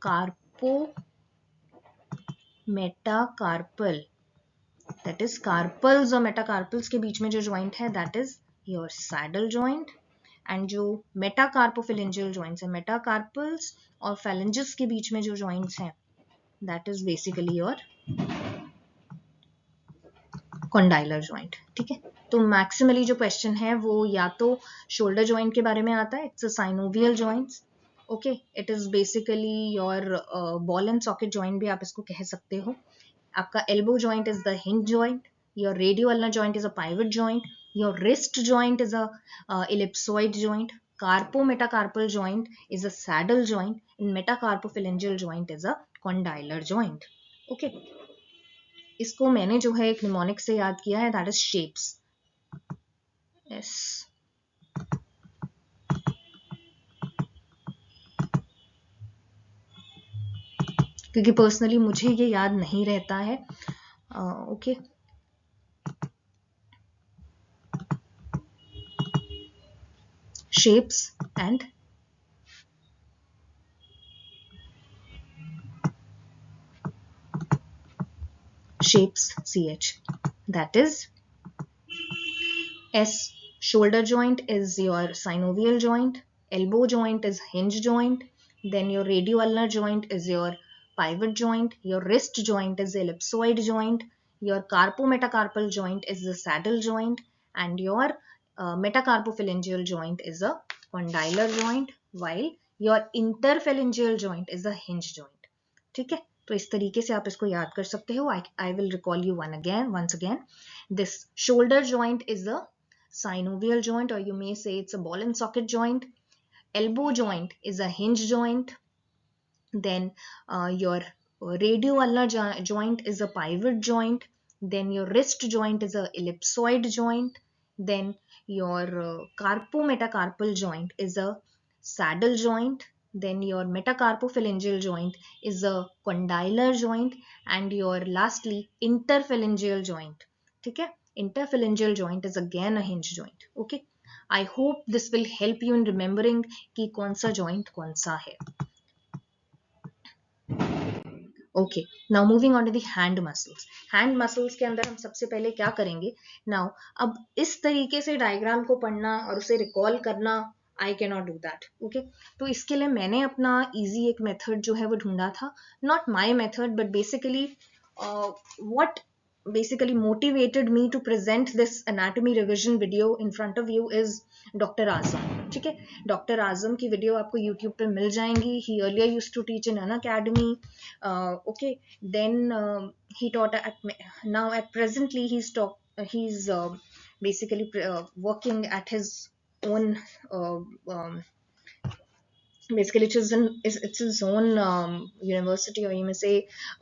carpo metacarpal, that is carpals और मेटाकार्पल्स के बीच में जो जॉइंट है that is your saddle joint. And जो मेटाकार्पोफिलेंजियल जॉइंट्स है, मेटाकार्पल्स और फेलेंजेस के बीच में जो जॉइंट्स हैं that is basically your condylar joint, ठीक है। तो मैक्सिमली जो क्वेश्चन है वो या तो शोल्डर जॉइंट के बारे में आता है, it's a synovial joints, okay, it is basically your ball and socket joint भी आप इसको कह सकते हो. आपका elbow joint is the hinge joint, your radio ulnar joint is a pivot joint, your wrist joint is a ellipsoid joint, carpometacarpal joint is a saddle joint, and metacarpophalangeal joint is a condylar joint. Okay, इसको मैंने जो है एक mnemonic से याद किया है, that is shapes. Yes, क्योंकि पर्सनली मुझे ये याद नहीं रहता है. Okay, shapes and shapes, ch, that is S. Shoulder joint is your synovial joint, elbow joint is hinge joint, then your radioulnar joint is your pivot joint, your wrist joint is ellipsoid joint, your carpometacarpal joint is the saddle joint, and your metacarpophalangeal joint is a condylar joint, while your interphalangeal joint is a hinge joint. ठीक है, तो इस तरीके से आप इसको याद कर सकते हो. I will recall you once again. This shoulder joint is a synovial joint, or you may say it's a ball and socket joint. Elbow joint is a hinge joint. Then your radioulnar joint is a pivot joint. Then your wrist joint is a ellipsoid joint. Then your carpometacarpal joint is a saddle joint. Then your metacarpophalangeal joint is a condylar joint, and your lastly interphalangeal joint. ठीक है, interphalangeal joint is again a hinge joint. Okay, I hope this will help you in remembering कि कौन सा joint कौन सा है. Okay, now moving on to the hand muscles. Hand muscles के अंदर हम सबसे पहले क्या करेंगे. नाउ अब इस तरीके से डायग्राम को पढ़ना और उसे रिकॉल करना, I can not do that. Okay, तो इसके लिए मैंने अपना इजी एक मेथड जो है वो ढूंढा था. Not my method, but basically what basically motivated me to present this anatomy revision video in front of you is Dr. Azam. ठीक है, डॉक्टर आजम की वीडियो आपको यूट्यूब पे मिल जाएंगी. He earlier used to teach in Unacademy. Okay, then he taught now at presently he's basically working at his own basically it's his own university, or you may say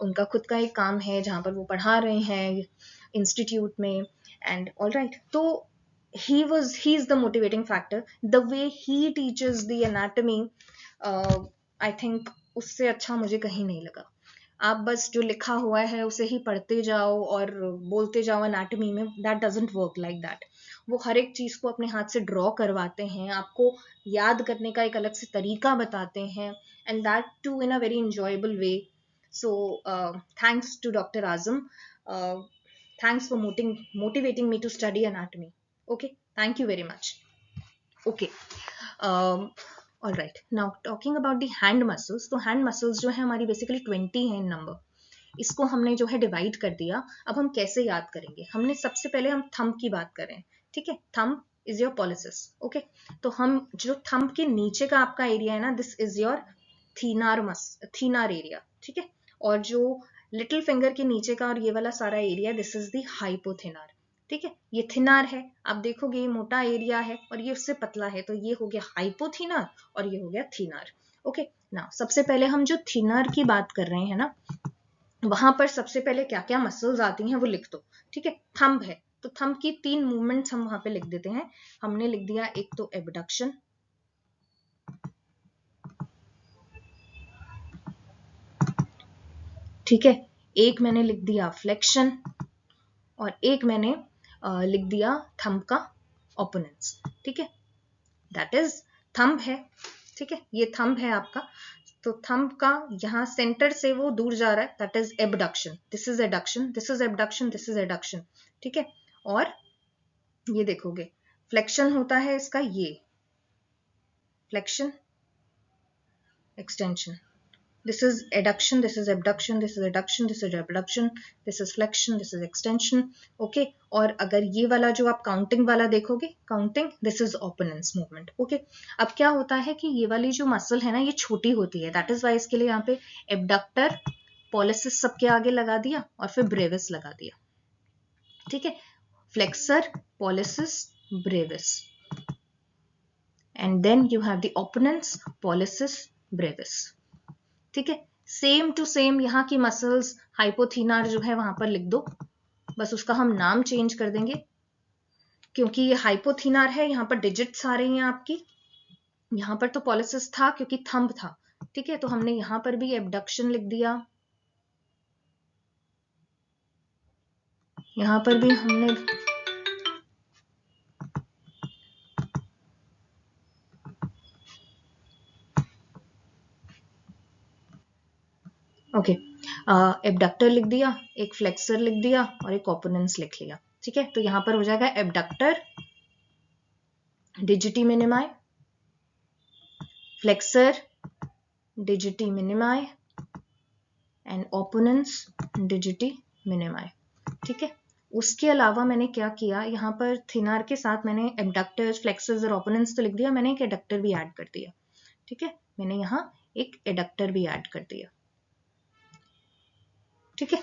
उनका खुद का एक काम है जहाँ पर वो पढ़ा रहे हैं इंस्टीट्यूट में. एंड ऑल राइट, तो he's the motivating factor. The way he teaches the anatomy, I think उससे अच्छा मुझे कहीं नहीं लगा. आप बस जो लिखा हुआ है उसे ही पढ़ते जाओ और बोलते जाओ एनाटॉमी में, that doesn't work like that. वो हर एक चीज को अपने हाथ से ड्रॉ करवाते हैं, आपको याद करने का एक अलग से तरीका बताते हैं, and that too in a very enjoyable way. So thanks to Dr. Azam. Thanks for motivating me to study anatomy. Okay, thank you very much. Okay. All right, now talking about the hand muscles. तो hand muscles जो है हमारी basically 20 है इन number. इसको हमने जो है divide कर दिया. अब हम कैसे याद करेंगे. हमने सबसे पहले हम थंब की बात करें. ठीक है, thumb is your pollicis. Okay, तो हम जो थंब के नीचे का आपका एरिया है ना, दिस इज योर थीनार एरिया. ठीक है, और जो लिटिल फिंगर के नीचे का और ये वाला सारा एरिया, दिस इज द हाइपोथिनार. ठीक है, ये थिनार है, आप देखोगे ये मोटा एरिया है और ये उससे पतला है, तो ये हो गया हाइपोथिनार और ये हो गया थिनार. ओके, नाउ सबसे पहले हम जो थिनार की बात कर रहे हैं ना, वहां पर सबसे पहले क्या क्या मसल्स आती हैं वो लिख दो. ठीक है, थंब है तो थंब की 3 मूवमेंट्स हम वहां पे लिख देते हैं. हमने लिख दिया एक तो एबडक्शन, ठीक है, एक मैंने लिख दिया फ्लेक्शन, और एक मैंने लिख दिया थंब का ओपोनेंट्स. ठीक है, दैट इज थंब है. ठीक है, ये थंब है आपका. तो थंब का यहाँ सेंटर से वो दूर जा रहा है, that is abduction. This is adduction, this is abduction, this is adduction. ठीक है, और ये देखोगे फ्लेक्शन होता है इसका, ये flexion extension. This is adduction, this is abduction, this is adduction, this is abduction, this is flexion, this is extension. Okay और अगर ये वाला जो आप काउंटिंग वाला देखोगे, counting, this is opponens movement. Okay अब क्या होता है कि ये वाली जो मसल है ना ये छोटी होती है, दैट इज वाई इसके लिए यहाँ पे एबडक्टर पॉलिसिस सबके आगे लगा दिया और फिर ब्रेविस लगा दिया. ठीक है, flexor pollicis brevis and then you have the opponens pollicis brevis. ठीक है, सेम टू सेम यहाँ की मसल्स हाइपोथीनार जो है वहां पर लिख दो, बस उसका हम नाम चेंज कर देंगे क्योंकि ये हाइपोथीनार है. यहाँ पर डिजिट्स आ रही हैं आपकी, यहाँ पर तो पॉलिसिस था क्योंकि थंब था. ठीक है, तो हमने यहाँ पर भी एबडक्शन लिख दिया, यहाँ पर भी हमने ओके एबडक्टर लिख दिया, एक फ्लेक्सर लिख दिया और एक ओपोनेंस लिख लिया. ठीक है, तो यहां पर हो जाएगा abductor digiti minimi, flexor digiti minimi and opponens digiti minimi. ठीक है, उसके अलावा मैंने क्या किया, यहाँ पर थिनार के साथ मैंने एबडक्टर्स, फ्लेक्सर्स और ओपोनेंस तो लिख दिया, मैंने एक एडक्टर भी ऐड कर दिया. ठीक है, मैंने यहाँ एक एडक्टर भी ऐड कर दिया. ठीक है,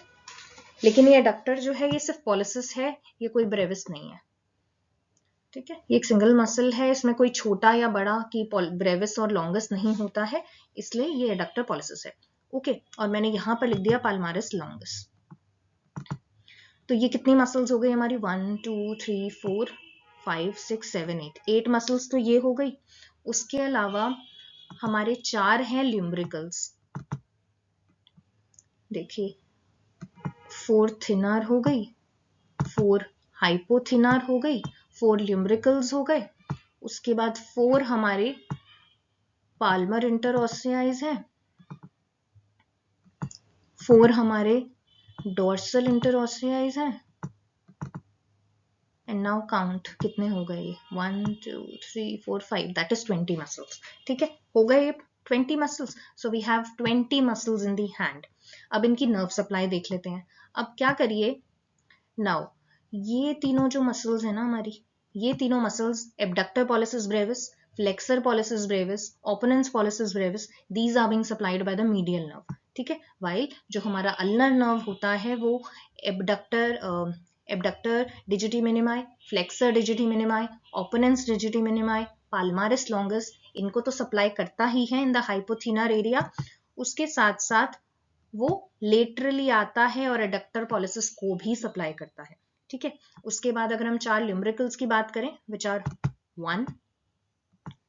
लेकिन ये एडक्टर जो है ये सिर्फ पॉलिसिस है, ये कोई ब्रेविस नहीं है. ठीक है, ये एक सिंगल मसल है, इसमें कोई छोटा या बड़ा कि ब्रेविस और लॉन्गस नहीं होता है, इसलिए ये एडक्टर पॉलिसिस है. ओके, और मैंने यहां पर लिख दिया पाल्मारिस लॉन्गस. तो ये कितनी मसल्स हो गई हमारी, 1 2 3 4 5 6 7 8, 8 मसल्स तो ये हो गई. उसके अलावा हमारे 4 हैं ल्यूम्ब्रिकल्स. देखिए 4 थिनर हो गई, 4 हाइपोथिनर हो गई, 4 ल्यूम्ब्रिकल्स हो गए. उसके बाद 4 हमारे पाल्मर इंटरऑसियाइज हैं, 4 हमारे डोर्सल इंटरऑसियाइज हैं. एंड नाउ काउंट कितने हो गए, 1 2 3 4 5, दैट इज 20 मसल्स. ठीक है, हो गए 20 muscles. So we have 20 muscles in the hand. अब इनकी नर्व सप्लाई देख लेते हैं. अब क्या करिए, नाउ ये तीनों जो मसल्स है ना हमारी, ये तीनों muscles abductor pollicis brevis, flexor pollicis brevis, opponens pollicis brevis, these are being supplied by the medial nerve. ठीक है, वाइल जो हमारा अल्नर नर्व होता है वो abductor digiti minimi, flexor digiti minimi, opponens digiti minimi, palmaris longus, इनको तो supply करता ही है इन द हाइपोथीनर एरिया. उसके साथ साथ वो लेटरली आता है और एडक्टर पॉलिसिस को भी सप्लाई करता है. ठीक है, उसके बाद अगर हम 4 ल्यूम्ब्रिकल्स की बात करें, विच आर 1,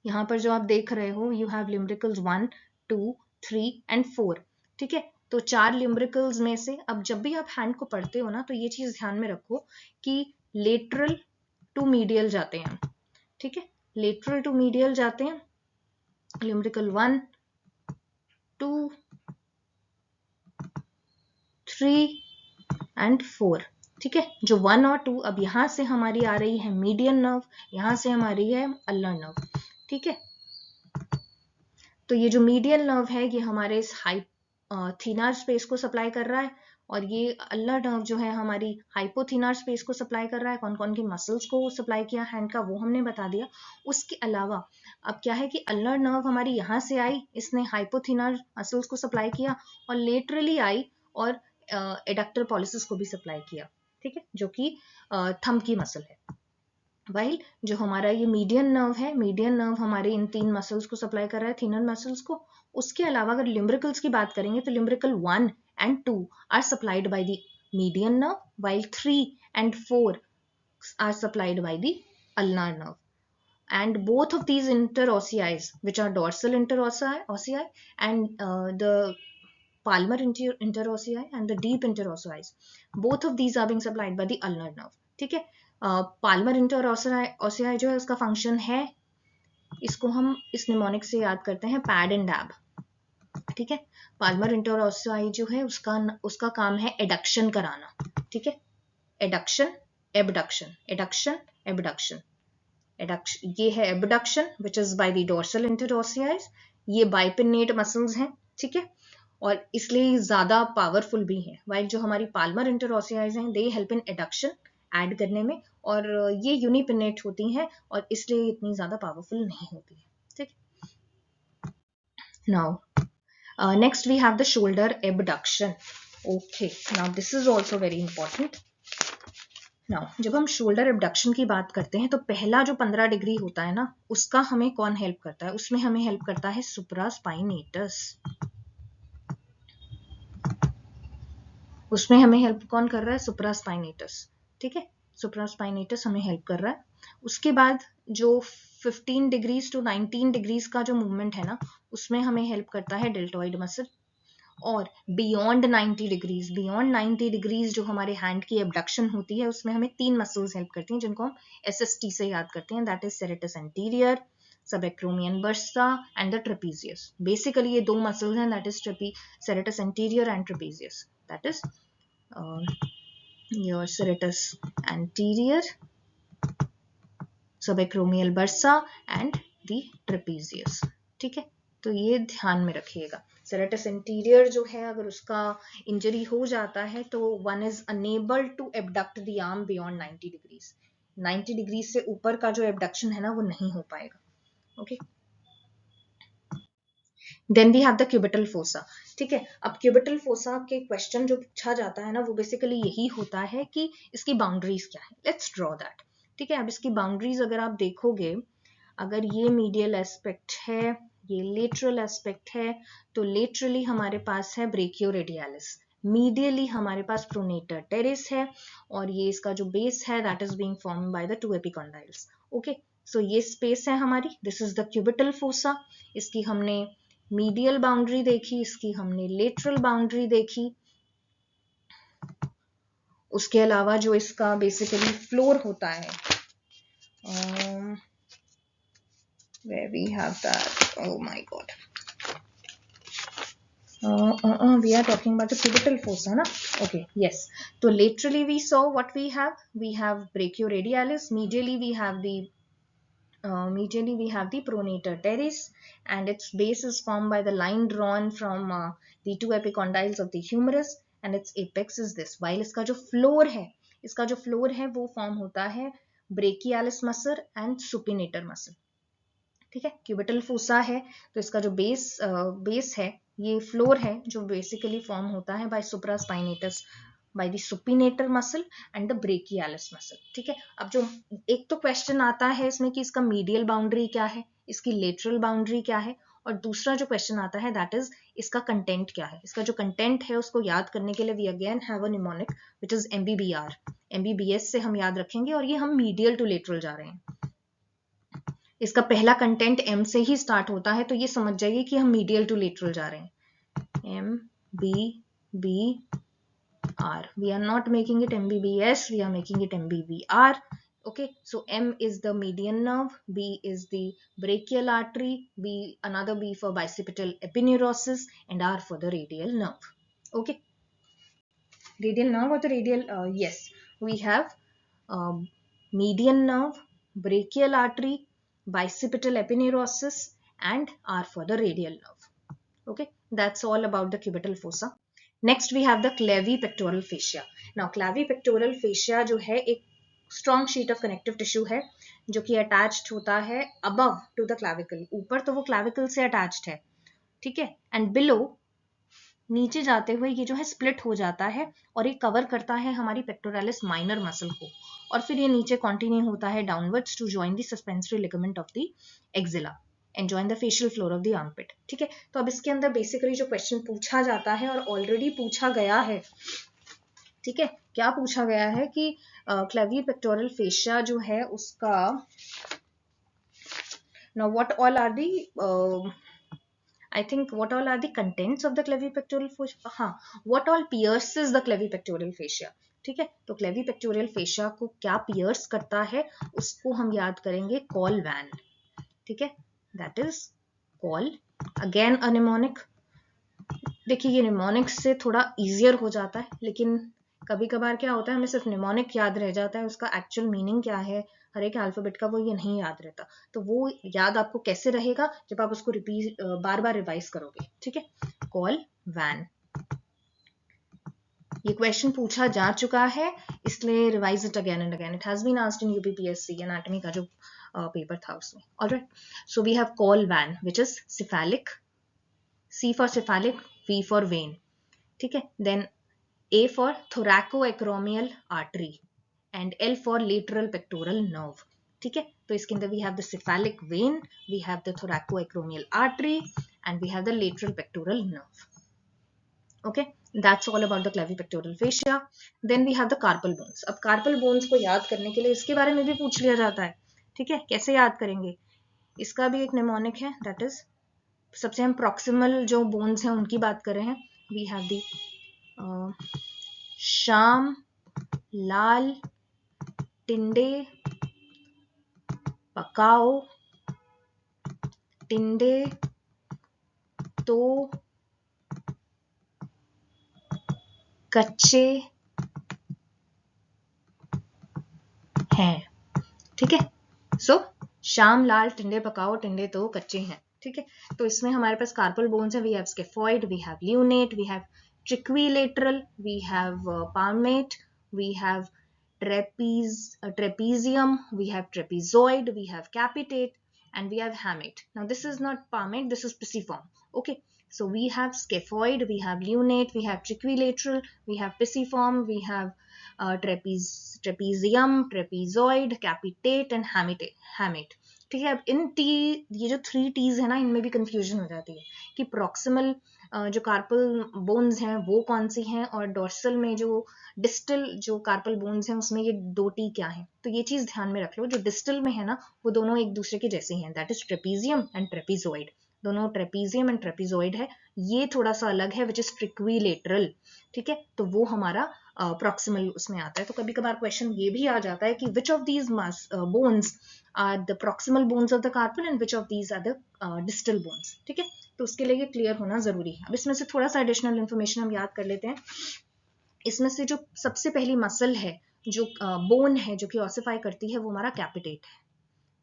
यहां पर जो आप देख रहे हो यू हैव ल्यूम्ब्रिकल्स 1 2 3 एंड 4. ठीक है, तो 4 ल्यूम्ब्रिकल्स में से अब जब भी आप हैंड को पढ़ते हो ना तो ये चीज ध्यान में रखो कि लेटरल टू मीडियल जाते हैं. ठीक है, लेटरल टू मीडियल जाते हैं ल्यूम्ब्रिकल 1 2 3 एंड 4. ठीक है, जो 1 और 2 अब यहां से हमारी आ रही है मीडियन नर्व, यहां से हमारी है अल्नर नर्व. ठीक है, तो ये जो मीडियल नर्व है ये हमारे इस थीनार स्पेस को सप्लाई कर रहा है और ये अल्नर नर्व जो है हमारी हाइपोथीनार स्पेस को सप्लाई कर रहा है. कौन कौन की मसल्स को सप्लाई किया हैंड का वो हमने बता दिया. उसके अलावा अब क्या है कि अल्नर नर्व हमारी यहाँ से आई, इसने हाइपोथीनार मसल्स को सप्लाई किया और लेटरली आई और एडक्टर पॉलिसिस को भी सप्लाई किया. ठीक है, जो कि थंब की मसल है. वाइल जो हमारा ये मीडियन नर्व है, मीडियन नर्व हमारे इन 3 मसल्स को सप्लाई कर रहा है, थिनर मसल्स को. उसके अलावा अगर ल्यूम्ब्रिकल्स की बात करेंगे तो lumbrical 1 and 2 are supplied by the median nerve, while 3 and 4 are supplied by the ulnar nerve. And both of these interossei, which are dorsal interossei and the palmar interossei and the deep interossei, both of these are being supplied by the ulnar nerve. ठीक है, palmar interossei जो है उसका function है, इसको हम इस mnemonic से याद करते हैं पैड एंड डैब. ठीक है, पाल्मर इंटरऑसियाई जो है उसका काम है एडक्शन कराना. ठीक है, एडक्शन एबडक्शन, एडक्शन एबडक्शन. ये है abduction which is by the dorsal interossei, ये बाइपिनेट मसल्स हैं. ठीक है, और इसलिए ज्यादा पावरफुल भी है। वाइल जो हमारी पाल्मर इंटरऑसियाइज हैं they help in adduction add करने में, और ये यूनिपिनेट होती हैं और इसलिए इतनी ज्यादा पावरफुल नहीं होती है। ठीक, now next we have the shoulder abduction. Okay, now this is also very important. Now जब हम शोल्डर एबडक्शन की बात करते हैं तो पहला जो 15 डिग्री होता है ना, उसका हमें कौन हेल्प करता है? उसमें हमें हेल्प करता है सुप्रास्पाइनेटस। उसमें हमें हेल्प कौन कर रहा है? सुप्रास्पाइनेटस। ठीक है, सुप्रास्पाइनेटस हमें हेल्प कर रहा है। उसके बाद जो 15 डिग्रीज टू 19 डिग्रीज का जो मूवमेंट है ना, उसमें हमें हेल्प करता है डेल्टॉइड मसल। और बियॉन्ड 90 डिग्रीज जो हमारे हैंड की एबडक्शन होती है, उसमें हमें 3 मसल्स हेल्प करती हैं जिनको हम SST से याद करते हैं, that is serratus anterior, subacromial bursa and the trapezius. Basically ये 2 मसल्स हैं, that is serratus anterior and trapezius, that is your serratus anterior, subacromial bursa and the trapezius। ठीक है, तो ये ध्यान में रखिएगा। सेरेटस इंटीरियर जो है, अगर उसका इंजरी हो जाता है तो one is unable to abduct the arm beyond 90 degrees. 90 degree से ऊपर का जो एबडक्शन है ना, वो नहीं हो पाएगा। Okay, then we have the cubital fossa. ठीक है, अब क्यूबिटल फोसा के क्वेश्चन जो पूछा जाता है ना, वो बेसिकली यही होता है कि इसकी बाउंड्रीज क्या है। Let's draw that. ठीक है, अब इसकी बाउंड्रीज अगर आप देखोगे, अगर ये मीडियल एस्पेक्ट है, ये लेटरल एस्पेक्ट है, तो लेटरली हमारे पास है ब्रेकियोरेडियालिस, मीडियली हमारे पास प्रोनेटर टेरिस है, और ये इसका जो बेस है that is being formed by the 2 epicondyles. Okay, so ये स्पेस है हमारी, this is the cubital fossa. इसकी हमने मीडियल बाउंड्री देखी, इसकी हमने लेटरल बाउंड्री देखी। उसके अलावा जो इसका बेसिकली फ्लोर होता है, where we have that, oh my god, we are talking about the cubital fossa na? Okay, yes, so laterally we saw what we have brachioradialis, medially we have the pronator teres, and its base is formed by the line drawn from the 2 epicondyles of the humerus, and its apex is this, while इसका जो floor है वो form होता है brachialis muscle and supinator muscle. ठीक है, cubital fossa है तो इसका जो बेस है, ये फ्लोर है जो बेसिकली फॉर्म होता है by supraspinatus, by the supinator muscle and the brachialis muscle. ठीक है, अब जो एक तो क्वेश्चन आता है इसमें कि इसका मीडियल बाउंड्री क्या है, इसकी लेटरल बाउंड्री क्या है, और दूसरा जो क्वेश्चन आता है दैट इज इसका कंटेंट क्या है। इसका जो कंटेंट है उसको याद करने के लिए we again have a mnemonic which is MBBR, MBBS से हम याद रखेंगे, और ये हम मीडियल टू लेटरल जा रहे हैं। इसका पहला कंटेंट M से ही स्टार्ट होता है, तो ये समझ जाइए कि हम मीडियल टू लेटरल जा रहे हैं। MBBR, we are not making it MBBS, we are making it MBBR. Okay, so M is the median nerve, B is the brachial artery, another B for bicipital epineurosis, and R for the radial nerve. Okay, radial nerve or the radial, yes, we have median nerve, brachial artery, bicipital epineurosis, and R for the radial nerve. Okay, that's all about the cubital fossa. Next we have the clavipectoral fascia. Now clavipectoral fascia जो है एक strong sheet of connective tissue है जो कि attached होता है above to the clavicle, ऊपर तो वो clavicle से attached है, ठीक है, and below नीचे जाते हुए ये जो है स्प्लिट हो जाता है और ये कवर करता है हमारी पेक्टोरालिस माइनर मसल को, और फिर ये नीचे कंटिन्यू होता है downwards to join the suspensory ligament of the axilla and join the fascial floor of the armpit. ठीक है, तो अब इसके अंदर बेसिकली जो क्वेश्चन पूछा जाता है और ऑलरेडी पूछा गया है, ठीक है, क्या पूछा गया है कि क्लेविपेक्टोरल फेशिया जो है उसका, now what all are the I think what all are the contents of the clavipectoral fascia? हाँ, what all pierces the clavipectoral fascia? ठीक है, तो clavipectoral fascia को क्या pierce करता है उसको हम याद करेंगे call van। ठीक है, that is call, again a mnemonic। देखिए ये mnemonic से थोड़ा easier हो जाता है, लेकिन कभी कभार क्या होता है हमें सिर्फ mnemonic याद रह जाता है, उसका actual meaning क्या है हर एक अल्फाबेट का वो ये नहीं याद रहता। तो वो याद आपको कैसे रहेगा जब आप उसको रिपीट बार बार रिवाइज करोगे। ठीक है, कॉल वैन। ये क्वेश्चन पूछा जा चुका है, इसलिए revise it again and again. It has been asked in UPPSC anatomy का जो पेपर था उसमें। Alright, so we have call vein which is cephalic, C for cephalic, V for vein, ठीक है। Then A for thoracoacromial artery and L for lateral pectoral nerve, ठीक है। तो इसके अंदर we have the cephalic vein, we have the thoracoacromial artery and we have the lateral pectoral nerve. Okay, that's all about the clavipectoral fascia. Then we have the carpal bones. अब carpal bones को याद करने के लिए इसके बारे में भी पूछ लिया जाता है, ठीक है। कैसे याद करेंगे? इसका भी एक निमोनिक है, that is सबसे हम प्रॉक्सिमल जो बोन्स हैं उनकी बात कर रहे हैं। वी हैव दी शाम, लाल, टिंडे, पकाओ, टिंडे, तो, कच्चे हैं, ठीक है। सो शाम, लाल, टिंडे, पकाओ, टिंडे, तो, कच्चे हैं, ठीक है। तो इसमें हमारे पास कार्पल बोन्स है। We have scaphoid, we have lunate, we have triquetral, we have palmate, we have trapezium, we have trapezoid, we have capitate, and we have hamate. Now this is not palmate, this is pisiform. Okay, so we have scaphoid, we have lunate, we have triquilateral, we have pisiform, we have trapezium, trapezoid, capitate and hamate. ठीक है। अब इन ये जो 3 T's है ना, इनमें भी confusion हो जाती है कि प्रॉक्सिमल जो कार्पल बोन्स हैं वो कौन सी हैं, और डोर्सल में जो डिस्टल जो कार्पल बोन्स हैं उसमें ये 2 T क्या है। तो ये चीज ध्यान में रख लो, जो डिस्टल में है ना वो दोनों एक दूसरे के जैसे हैं, दैट इज ट्रेपीजियम एंड ट्रेपीजोइड। दोनों ट्रेपीजियम एंड ट्रेपीजोइड है। ये थोड़ा सा अलग है विच इज ट्रिक्विलेटरल, ठीक है। तो वो हमारा प्रॉक्सिमल उसमें आता है। तो कभी कभार क्वेश्चन ये भी आ जाता है कि which of these bones are the proximal bones of the carpal and which of these are the distal bones, ठीक है। तो उसके लिए क्लियर होना जरूरी है। अब इसमें से थोड़ा सा एडिशनल इन्फॉर्मेशन हम याद कर लेते हैं। इसमें से जो सबसे पहली मसल है, जो बोन है जो कि ऑसिफाई करती है, वो हमारा कैपिटेट है,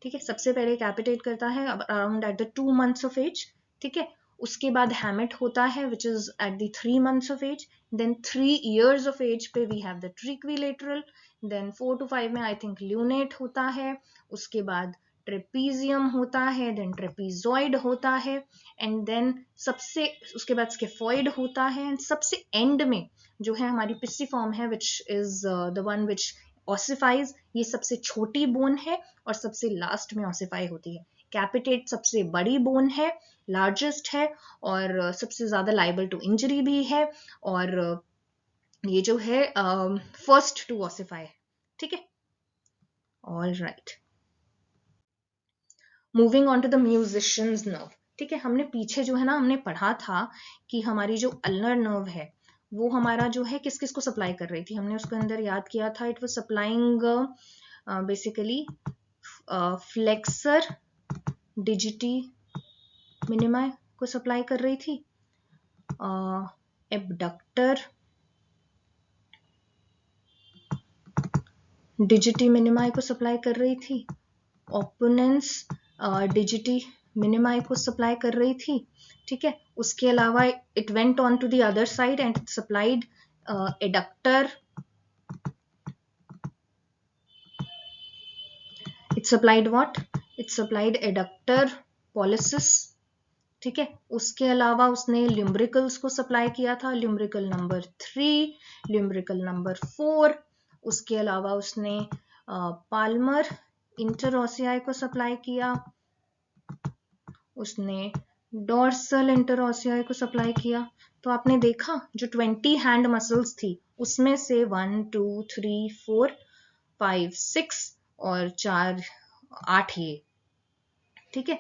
ठीक है। सबसे पहले कैपिटेट करता है around at the 2 months of age, ठीक है। उसके बाद हैमेट होता है which is at the 3 months of age. Then 3 years of age पे we have the triquetral. Then 4 to 5 में आई थिंक ल्यूनेट होता है। उसके बाद ट्रेपीजियम होता है, देन ट्रेपीजॉइड होता है, एंड देन सबसे उसके बाद स्केफॉइड होता है, एंड सबसे एंड में जो है हमारी पिस्सीफॉर्म है which is the one which ossifies. ये सबसे छोटी बोन है और सबसे लास्ट में ऑसिफाई होती है। कैपिटेट सबसे बड़ी बोन है, लार्जेस्ट है, और सबसे ज्यादा लाइबल टू इंजरी भी है, और ये जो है फर्स्ट टू ऑसिफाई, ठीक है। All right, moving on to the musician's nerve, ठीक है। हमने पीछे जो है ना हमने पढ़ा था कि हमारी जो अल्नर नर्व है वो हमारा जो है किस किस को सप्लाई कर रही थी। हमने उसके अंदर याद किया था, it was supplying basically flexor डिजिटी minima को सप्लाई कर रही थी, एबडक्टर डिजिटी मिनिमा को सप्लाई कर रही थी, ओपोनेंस डिजिटी मिनिमा को सप्लाई कर रही थी, ठीक है। उसके अलावा it went on to the other side and it supplied adductor, it supplied what, it supplied adductor pollicis, ठीक है। उसके अलावा उसने ल्यूम्ब्रिकल्स को सप्लाई किया था, ल्यूम्ब्रिकल नंबर 3, ल्यूम्ब्रिकल नंबर 4। उसके अलावा उसने पाल्मर इंटरऑसियाई को सप्लाई किया, उसने डॉर्सल इंटरऑसियाई को सप्लाई किया। तो आपने देखा जो 20 हैंड मसल्स थी उसमें से 1 2 3 4 5 6 और 4 8 ये, ठीक है।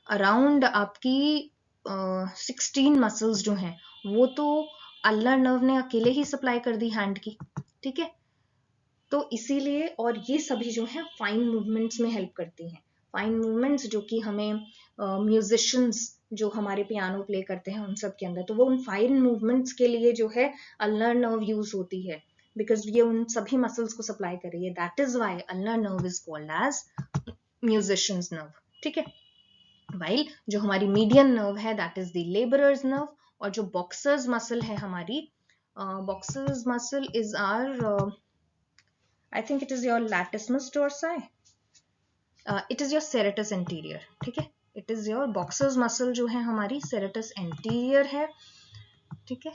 अराउंड आपकी 16 मसल्स जो हैं वो तो अल्नर नर्व ने अकेले ही सप्लाई कर दी हैंड की, ठीक है। तो इसीलिए, और ये सभी जो है फाइन मूवमेंट्स में हेल्प करती हैं। फाइन मूवमेंट्स जो कि हमें म्यूजिशियंस जो हमारे पियानो प्ले करते हैं उन सब के अंदर, तो वो उन फाइन मूवमेंट्स के लिए जो है अल्नर नर्व यूज होती है, बिकॉज ये उन सभी मसल्स को सप्लाई कर रही है। That is why ulnar nerve is called as musician's nerve, ठीक है। वाइल जो हमारी मीडियन नर्व है that is the labourer's nerve, और जो बॉक्सर्स मसल है हमारी, boxer's muscle is are, I think it is your latissimus dorsi, it is your serratus anterior, ठीक है, it is your boxer's muscle जो है हमारी सेरेटस एंटीरियर है, ठीक है,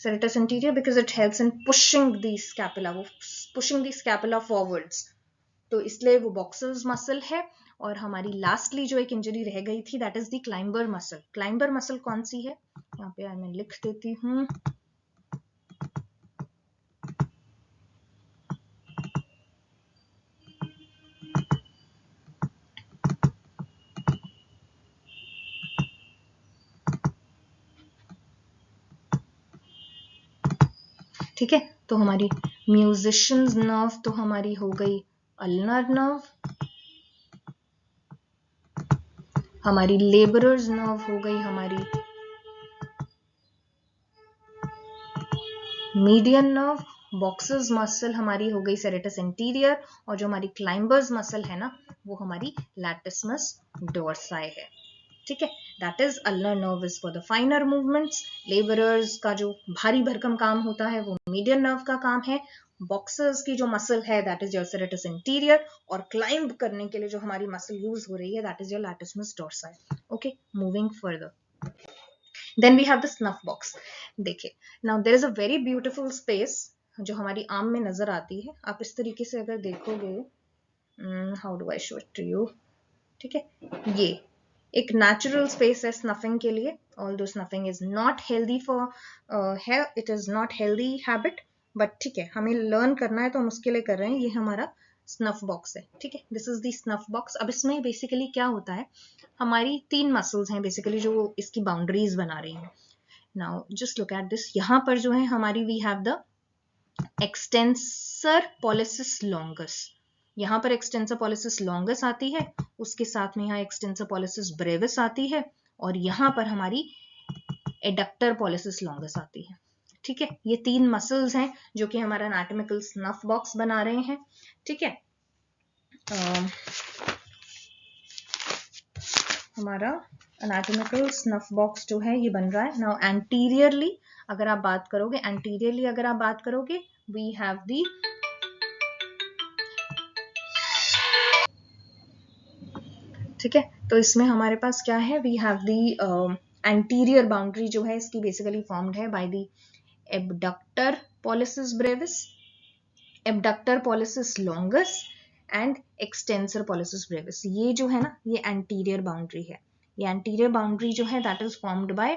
serratus anterior because it helps in pushing the scapula, वो pushing the scapula forwards, तो इसलिए वो बॉक्सर्स मसल है। और हमारी लास्टली जो एक इंजरी रह गई थी that is the climber muscle. Climber muscle कौन सी है, यहाँ पे मैं लिख देती हूँ, ठीक है, तो हमारी म्यूजिशियंस नर्व तो हमारी हो गई अल्नर नर्व, हमारी लेबरर्स नर्व हो गई हमारी मीडियन नर्व, बॉक्सर्स मसल हमारी हो गई सेरेटस इंटीरियर, और जो हमारी क्लाइंबर्स मसल है ना वो हमारी लैटिसमस डोर्साई है, ठीक है। That is ulnar nerve is for the फाइनर movements, labourers का जो भारी भरकम काम होता है वो मीडियन नर्व का काम है, बॉक्सर्स की जो मसल है that is your serratus interior, और क्लाइंब करने के लिए जो हमारी मसल यूज हो रही है that is your latissimus dorsi. Okay, moving further, then we have the snuff box. देखिए, now there is a very beautiful space जो हमारी आर्म में नजर आती है, आप इस तरीके से अगर देखोगे, how do I show it to you, ठीक है, ये एक नेचुरल स्पेस है स्नफिंग के लिए, although snuffing is not healthy for hair, it is not healthy habit, but ठीक है हमें लर्न करना है तो हम उसके लिए कर रहे हैं, ये हमारा स्नफ बॉक्स है, ठीक है, this is the snuff box. अब इसमें बेसिकली क्या होता है, हमारी 3 मसल्स हैं बेसिकली जो इसकी बाउंड्रीज बना रही हैं। Now just look at this, यहाँ पर जो है हमारी we have the extensor pollicis longus, यहाँ पर एक्सटेंसर पॉलिसिस लॉन्गस आती है, उसके साथ में यहाँ एक्सटेंसर पॉलिसिस ब्रेविस आती है, और यहाँ पर हमारी एडक्टर पॉलिसिस लॉन्गस आती है, ठीक है, ये 3 मसल्स हैं जो कि हमारा एनाटॉमिकल स्नफ बॉक्स बना रहे हैं, ठीक है। हमारा एनाटॉमिकल स्नफ बॉक्स जो है ये बन रहा है। नाउ एंटीरियरली अगर आप बात करोगे, एंटीरियरली अगर आप बात करोगे, वी हैव दी, ठीक है, तो इसमें हमारे पास क्या है, we have the anterior boundary जो है इसकी बेसिकली फॉर्म्ड है by the abductor pollicis brevis, abductor pollicis longus and extensor pollicis brevis, ये जो है ना ये एंटीरियर बाउंड्री है, ये एंटीरियर बाउंड्री जो है that is formed bye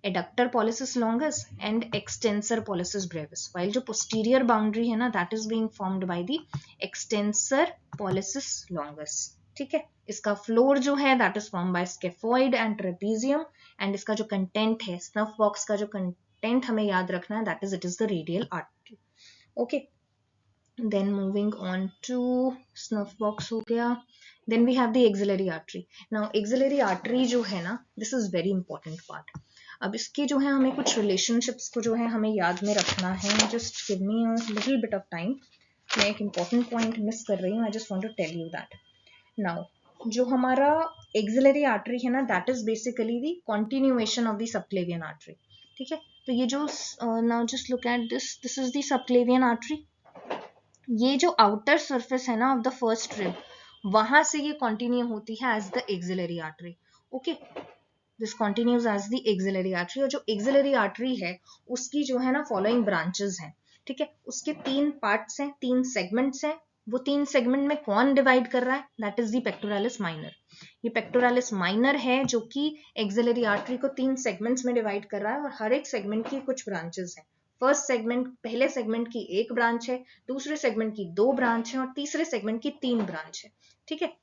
adductor pollicis longus and extensor pollicis Brevis, while जो पोस्टीरियर बाउंड्री है ना that is being formed by the extensor pollicis longus, ठीक है। इसका फ्लोर जो है that is form by scaphoid and trapezium, and इसका जो कंटेंट है स्नफ बॉक्स का जो कंटेंट हमें याद रखना है that is it is the radial artery, okay. Then moving on to snuff box हो गया, then we have the axillary artery. Now axillary artery जो है ना this is very important part, अब इसकी जो है हमें कुछ रिलेशनशिप्स को जो है हमें याद में रखना है, just give me a little bit of time, मैं एक इंपॉर्टेंट पॉइंट मिस कर रही हूँ, I just want to tell you that. Now जो हमारा एक्सिलरी आर्टरी है ना that is basically the continuation of the subclavian artery, ठीक है, तो ये जो now just look at this, this is the subclavian artery, ये जो आउटर सरफेस है ना ऑफ द फर्स्ट रिब वहां से ये कंटिन्यू होती है as the axillary artery, okay, this continues as the axillary artery, और जो एक्सिलरी आर्टरी है उसकी जो है ना फॉलोइंग ब्रांचेस हैं, ठीक है, उसके 3 पार्ट्स हैं, 3 सेगमेंट्स हैं, वो 3 सेगमेंट में कौन डिवाइड कर रहा है that is the pectoralis minor, ये पेक्टोरालिस माइनर है जो कि एक्सिलरी आर्टरी को 3 सेगमेंट्स में डिवाइड कर रहा है, और हर एक सेगमेंट की कुछ ब्रांचेस हैं, फर्स्ट सेगमेंट पहले सेगमेंट की 1 ब्रांच है, दूसरे सेगमेंट की 2 ब्रांच है, और तीसरे सेगमेंट की 3 ब्रांच है, ठीक है।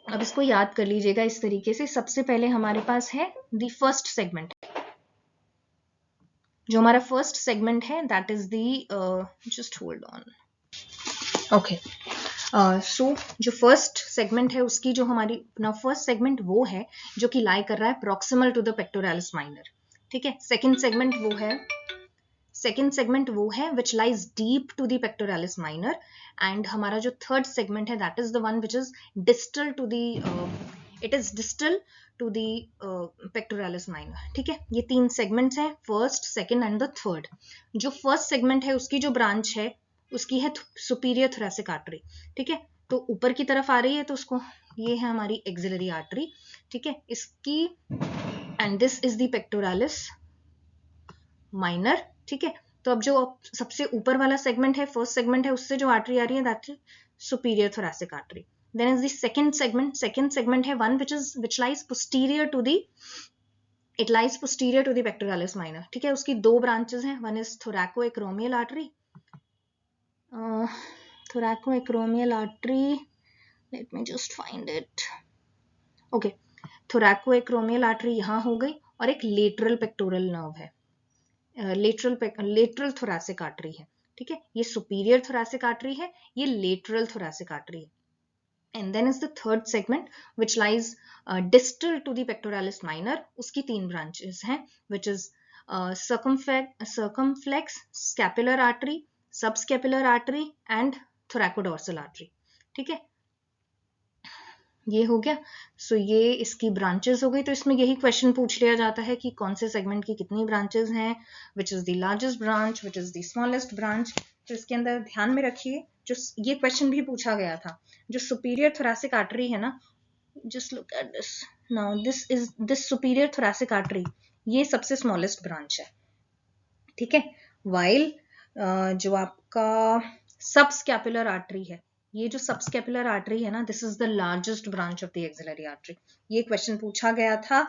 अब इसको याद कर लीजिएगा इस तरीके से, सबसे पहले हमारे पास है द फर्स्ट सेगमेंट, जो हमारा फर्स्ट सेगमेंट है that is the, just hold on, okay, so जो फर्स्ट सेगमेंट है उसकी जो हमारी फर्स्ट सेगमेंट वो है जो कि लाई कर रहा है proximal to the pectoralis minor, ठीक है, सेकंड सेगमेंट वो है which lies deep to the pectoralis minor, and हमारा जो थर्ड सेगमेंट है that is the one which is distal to the it is distal to the pectoralis minor. ठीक है, ये 3 सेगमेंट्स हैं, first, second and the third. जो first segment है उसकी जो ब्रांच है उसकी है सुपीरियर थोरेसिक आर्टरी। ठीक है, तो ऊपर की तरफ आ रही है तो उसको, ये है हमारी एक्सिलरी आर्टरी। ठीक है, इसकी, and this is the pectoralis minor. ठीक है, तो अब जो सबसे ऊपर वाला सेगमेंट है, फर्स्ट सेगमेंट है, उससे जो आर्टरी आ रही है that is superior thoracic artery. Then is the second segment है one which lies posterior to the, it lies posterior to the pectoralis minor। ठीक है, उसकी 2 ब्रांचेस हैं, one is thoracoacromial artery, thoracoacromial artery, let me just find it, okay, thoracoacromial artery यहाँ हो गई, और एक लेटरल पेक्टोरल नर्व है, लेटरल थोरेसिक आर्टरी है। ठीक है, ये सुपीरियर थोरेसिक आर्टरी है, ये लेटरल थोरेसिक आर्टरी है। And then is the third segment which lies distal to the pectoralis minor, उसकी 3 branches हैं, which is circumflex scapular artery, subscapular artery and thoracodorsal artery। ठीक है, ये हो गया। सो ये इसकी ब्रांचेस हो गई। तो इसमें यही क्वेश्चन पूछ लिया जाता है कि कौन से सेगमेंट की कितनी ब्रांचेस हैं, विच is the largest branch, which is the smallest branch. तो इसके अंदर ध्यान में रखिए, जो ये क्वेश्चन भी पूछा गया था, जो सुपीरियर थोरेसिक आर्टरी है ना, just look at this now, this superior thoracic artery, ये सबसे स्मॉलेस्ट ब्रांच है। ठीक है, वाइल जो आपका सबस्कैपुलर आर्टरी है, ये जो सबस्कैपुलर आर्टरी है ना, this is the largest branch of the axillary artery. ये क्वेश्चन पूछा गया था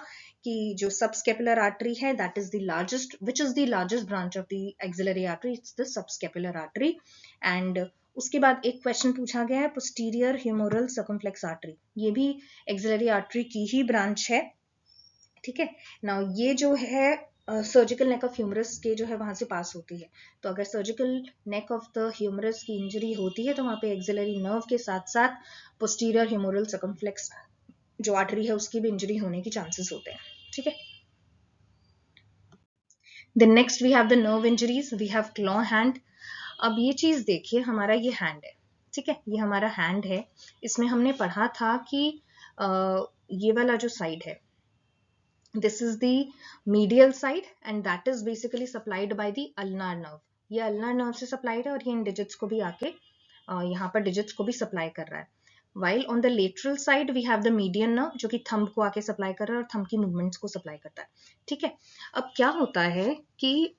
कि जो सबस्कैपुलर आर्टरी है that is the largest, which is the largest branch of the axillary artery, it's the subscapular artery. And उसके बाद एक क्वेश्चन पूछा गया है पोस्टीरियर ह्यूमरल सर्कमफ्लेक्स आर्टरी, ये भी एक्सिलरी आर्टरी की ही ब्रांच है। ठीक है, नाउ ये जो है सर्जिकल नेक ऑफ ह्यूमरस के जो है वहां से पास होती है। तो अगर surgical neck of the humerus की इंजरी होती है तो वहां पे एक्सिलरी नर्व के साथ साथ पोस्टीरियर ह्यूमरल सर्कमफ्लेक्स जो आर्टरी है उसकी भी इंजरी होने के चांसेस होते हैं। ठीक है, then next we have the nerve injuries, we have claw hand. अब ये चीज देखिए, हमारा ये हैंड है, ठीक है, ये हमारा हैंड है। इसमें हमने पढ़ा था कि ये वाला जो साइड है, this is the medial side and that is basically supplied by the ulnar nerve। ये ulnar nerve से supplied है और ये इन digits को भी आके यहाँ पर digits को भी supply कर रहा है। While on the lateral side we have the median nerve जो कि thumb को आके supply कर रहा है और thumb की movements को supply करता है। ठीक है, अब क्या होता है कि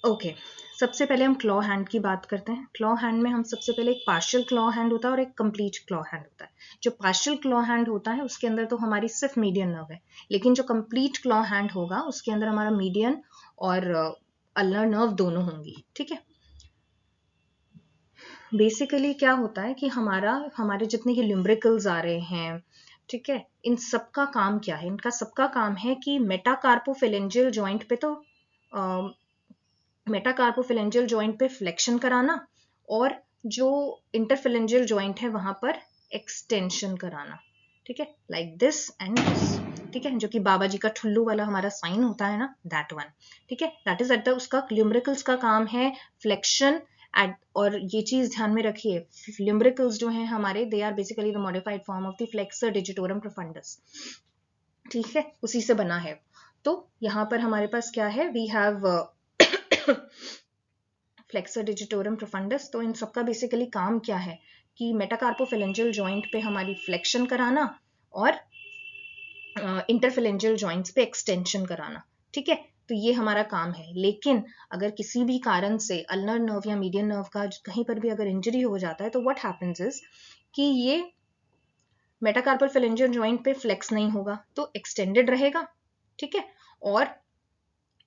ओके, सबसे पहले हम क्लॉ हैंड की बात करते हैं। क्लॉ हैंड में हम सबसे पहले एक पार्शियल क्लॉ हैंड होता है और एक कंप्लीट क्लॉ हैंड होता है। जो पार्शियल क्लॉ हैंड होता है उसके अंदर तो हमारी सिर्फ मीडियन नर्व है, लेकिन जो कंप्लीट क्लॉ हैंड होगा उसके अंदर हमारा मीडियन और अल्नर नर्व दोनों होंगी। ठीक है, बेसिकली क्या होता है कि हमारे जितने ये लिम्ब्रिकल्स आ रहे हैं, ठीक है, इन सबका काम क्या है? इनका सबका काम है कि मेटाकार्पोफिलेंजियल जॉइंट पे तो मेटाकार्पोफिलेंजियल जॉइंट पे फ्लेक्शन कराना और जो इंटरफिलेंजियल जॉइंट है वहां पर एक्सटेंशन कराना। ठीक है, लाइक दिस एंड दिस। ठीक है, जो कि बाबा जी का ठुल्लू वाला हमारा साइन होता है ना, दैट वन। ठीक है, दैट इज एट द, उसका लिम्ब्रिकल्स का काम है फ्लेक्शन एट, और ये चीज ध्यान में रखिए, लिम्ब्रिकल्स जो हैं हमारे, they are basically the modified form of the flexor digitorum profundus. ठीक है, उसी से बना है। तो यहाँ पर हमारे पास क्या है, we have flexor digitorum profundus. तो इन सबका बेसिकली काम क्या है कि मेटाकार्पोफिलेंजियल जॉइंट पे हमारी फ्लेक्शन कराना और इंटरफिलेंजियल जॉइंट्स पे एक्सटेंशन कराना। ठीक है, तो ये हमारा काम है। लेकिन अगर किसी भी कारण से अल्नर नर्व या मीडियन नर्व का कहीं पर भी अगर इंजरी हो जाता है तो व्हाट हैपेंस इज कि ये मेटाकार्पोफिलेंजियल जॉइंट पे फ्लेक्स नहीं होगा, तो एक्सटेंडेड रहेगा। ठीक है, और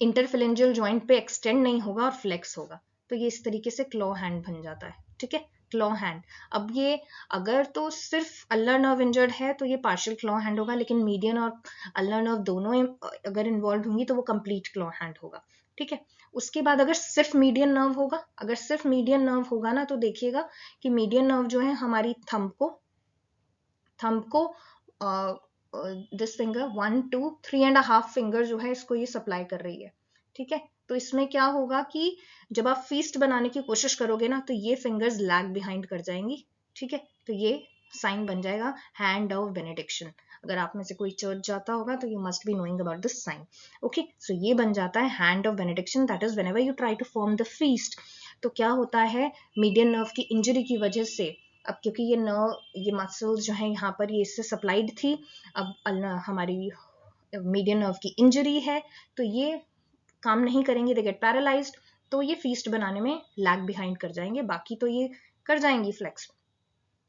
इंटरफिलेंजियल जॉइंट पे एक्सटेंड नहीं होगा और फ्लेक्स होगा। तो ये इस तरीके से क्लॉ हैंड बन जाता है। ठीक है, क्लॉ हैंड। अब ये अगर तो सिर्फ अल्नर नर्व इंजर्ड है तो ये पार्शियल क्लॉ हैंड होगा, लेकिन मीडियन और अल्नर नर्व दोनों अगर इन्वॉल्व होंगी तो वो कंप्लीट क्लॉ हैंड होगा। ठीक है, उसके बाद अगर सिर्फ मीडियन नर्व होगा, अगर सिर्फ मीडियन नर्व होगा ना, तो देखिएगा कि मीडियन नर्व जो है हमारी थंब को दिस फिंगर 1 2 3.5 फिंगर जो है इसको ये सप्लाई कर रही है। ठीक है, तो इसमें क्या होगा कि जब आप फीस्ट बनाने की कोशिश करोगे ना तो ये फिंगर्स लैग बिहाइंड कर जाएंगी। ठीक है, तो ये साइन बन जाएगा हैंड ऑफ बेनेडिक्शन। अगर आप में से कोई चर्च जाता होगा तो you must be knowing about this sign. Okay, so ये बन जाता है hand of benediction, that is whenever you try to form the fist. तो क्या होता है, मीडियन नर्व की इंजरी की वजह से, अब क्योंकि ये नर्व, ये मसल्स जो है यहाँ पर ये इससे सप्लाइड थी, अब हमारी मीडियन नर्व की इंजरी है तो ये काम नहीं करेंगे, दे गेट पैरालाइज्ड, तो ये फीस्ट बनाने में लैग बिहाइंड कर जाएंगे। बाकी तो ये कर जाएंगी फ्लेक्स,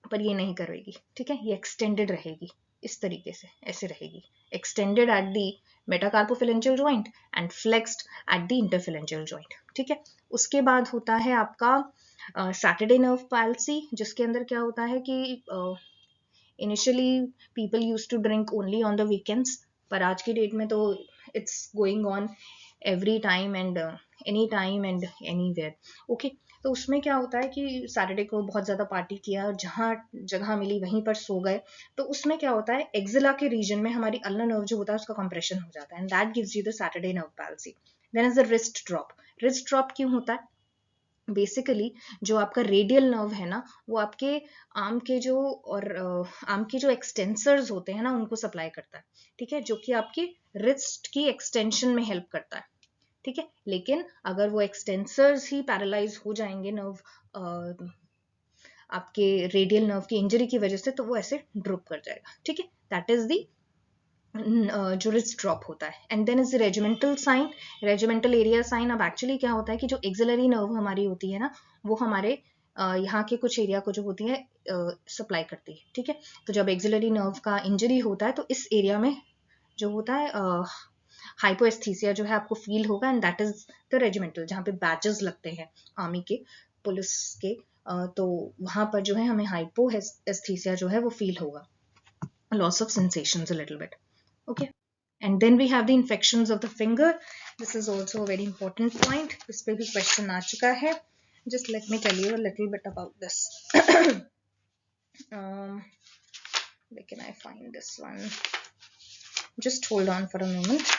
पर ये नहीं करेगी, ठीक है, ये एक्सटेंडेड रहेगी इस तरीके से, ऐसे रहेगी, extended at the metacarpophalangeal joint and flexed at the interphalangeal joint, ठीक है। उसके बाद होता है आपका सैटरडे नर्व पैल्सी, जिसके अंदर क्या होता है कि initially people use to drink only on the weekends, पर आज की डेट में तो it's going on every time and any time and anywhere. Okay, तो उसमें क्या होता है कि सैटरडे को बहुत ज़्यादा पार्टी किया और जहाँ जगह मिली वहीं पर सो गए, तो उसमें क्या होता है, एक्जिला के रीजन में हमारी अल्नर नर्व जो होता है उसका कंप्रेशन हो जाता है and that gives you the Saturday nerve palsy. Then is the wrist drop. Wrist drop क्यों होता है, बेसिकली जो आपका रेडियल नर्व है ना, वो आपके आर्म के जो और आर्म के जो एक्सटेंसर्स होते हैं ना उनको सप्लाई करता है, ठीक है, जो कि आपकी रिस्ट की एक्सटेंशन में हेल्प करता है, ठीक है। लेकिन अगर वो एक्सटेंसर्स ही पैरालाइज हो जाएंगे नर्व आपके रेडियल नर्व की इंजरी की वजह से, तो वो ऐसे ड्रॉप कर जाएगा, ठीक है, दैट इज दी जो रिस्ट ड्रॉप होता है। And then is the regimental sign, regimental area sign. अब एक्चुअली क्या होता है कि जो एक्सिलरी नर्व हमारी होती है ना, वो हमारे यहाँ के कुछ एरिया को जो होती है सप्लाई करती है, ठीक है। तो जब एक्सिलरी नर्व का इंजरी होता है तो इस एरिया में जो होता है हाइपोएस्थीसिया जो है आपको फील होगा, and that is the regimental, जहाँ पे बैचेस लगते हैं आर्मी के, पुलिस के, तो वहां पर जो है हमें हाइपोएस्थीसिया जो है वो फील होगा, loss of sensations a little bit. Okay, and then we have the infections of the finger. This is also a very important point. इस पे भी question आ चुका है. Just let me tell you a little bit about this. Where can I find this one? Just hold on for a moment.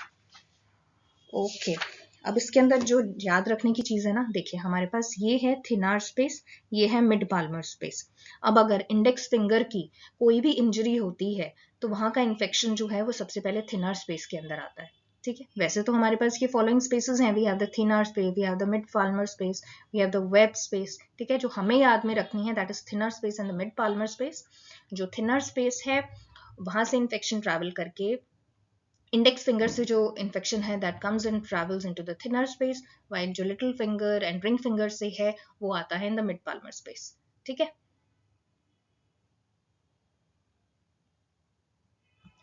Okay. अब इसके अंदर जो याद रखने की चीज है ना, देखिए हमारे पास ये है थिनार स्पेस, ये है मिड पाल्मर स्पेस। अब अगर इंडेक्स फिंगर की कोई भी इंजरी होती है तो वहां का इन्फेक्शन जो है वो सबसे पहले थिनर स्पेस के अंदर आता है, ठीक है। वैसे तो हमारे पास ये फॉलोइंग स्पेसेस हैं, we have the thenar space, we have the mid palmar space, we have the web space, ठीक है। जो हमें याद में रखनी है that is thenar space and the mid palmar space. जो थिनर स्पेस है वहां से इन्फेक्शन ट्रैवल करके इंडेक्स फिंगर से जो इन्फेक्शन है that comes and travels into the thenar space, while जो little finger and ring finger से है वो आता है in the mid palmar space, ठीक है।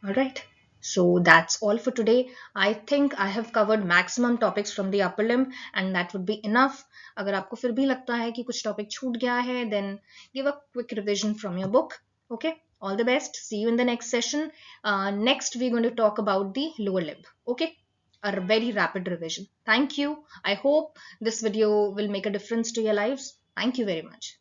All right. So that's all for today. I think I have covered maximum topics from the upper limb and that would be enough. अगर आपको फिर भी लगता है कि कुछ टॉपिक छूट गया है, then give a quick revision from your book. Okay. All the best. See you in the next session. Next, we're going to talk about the lower limb. Okay. A very rapid revision. Thank you. I hope this video will make a difference to your lives. Thank you very much.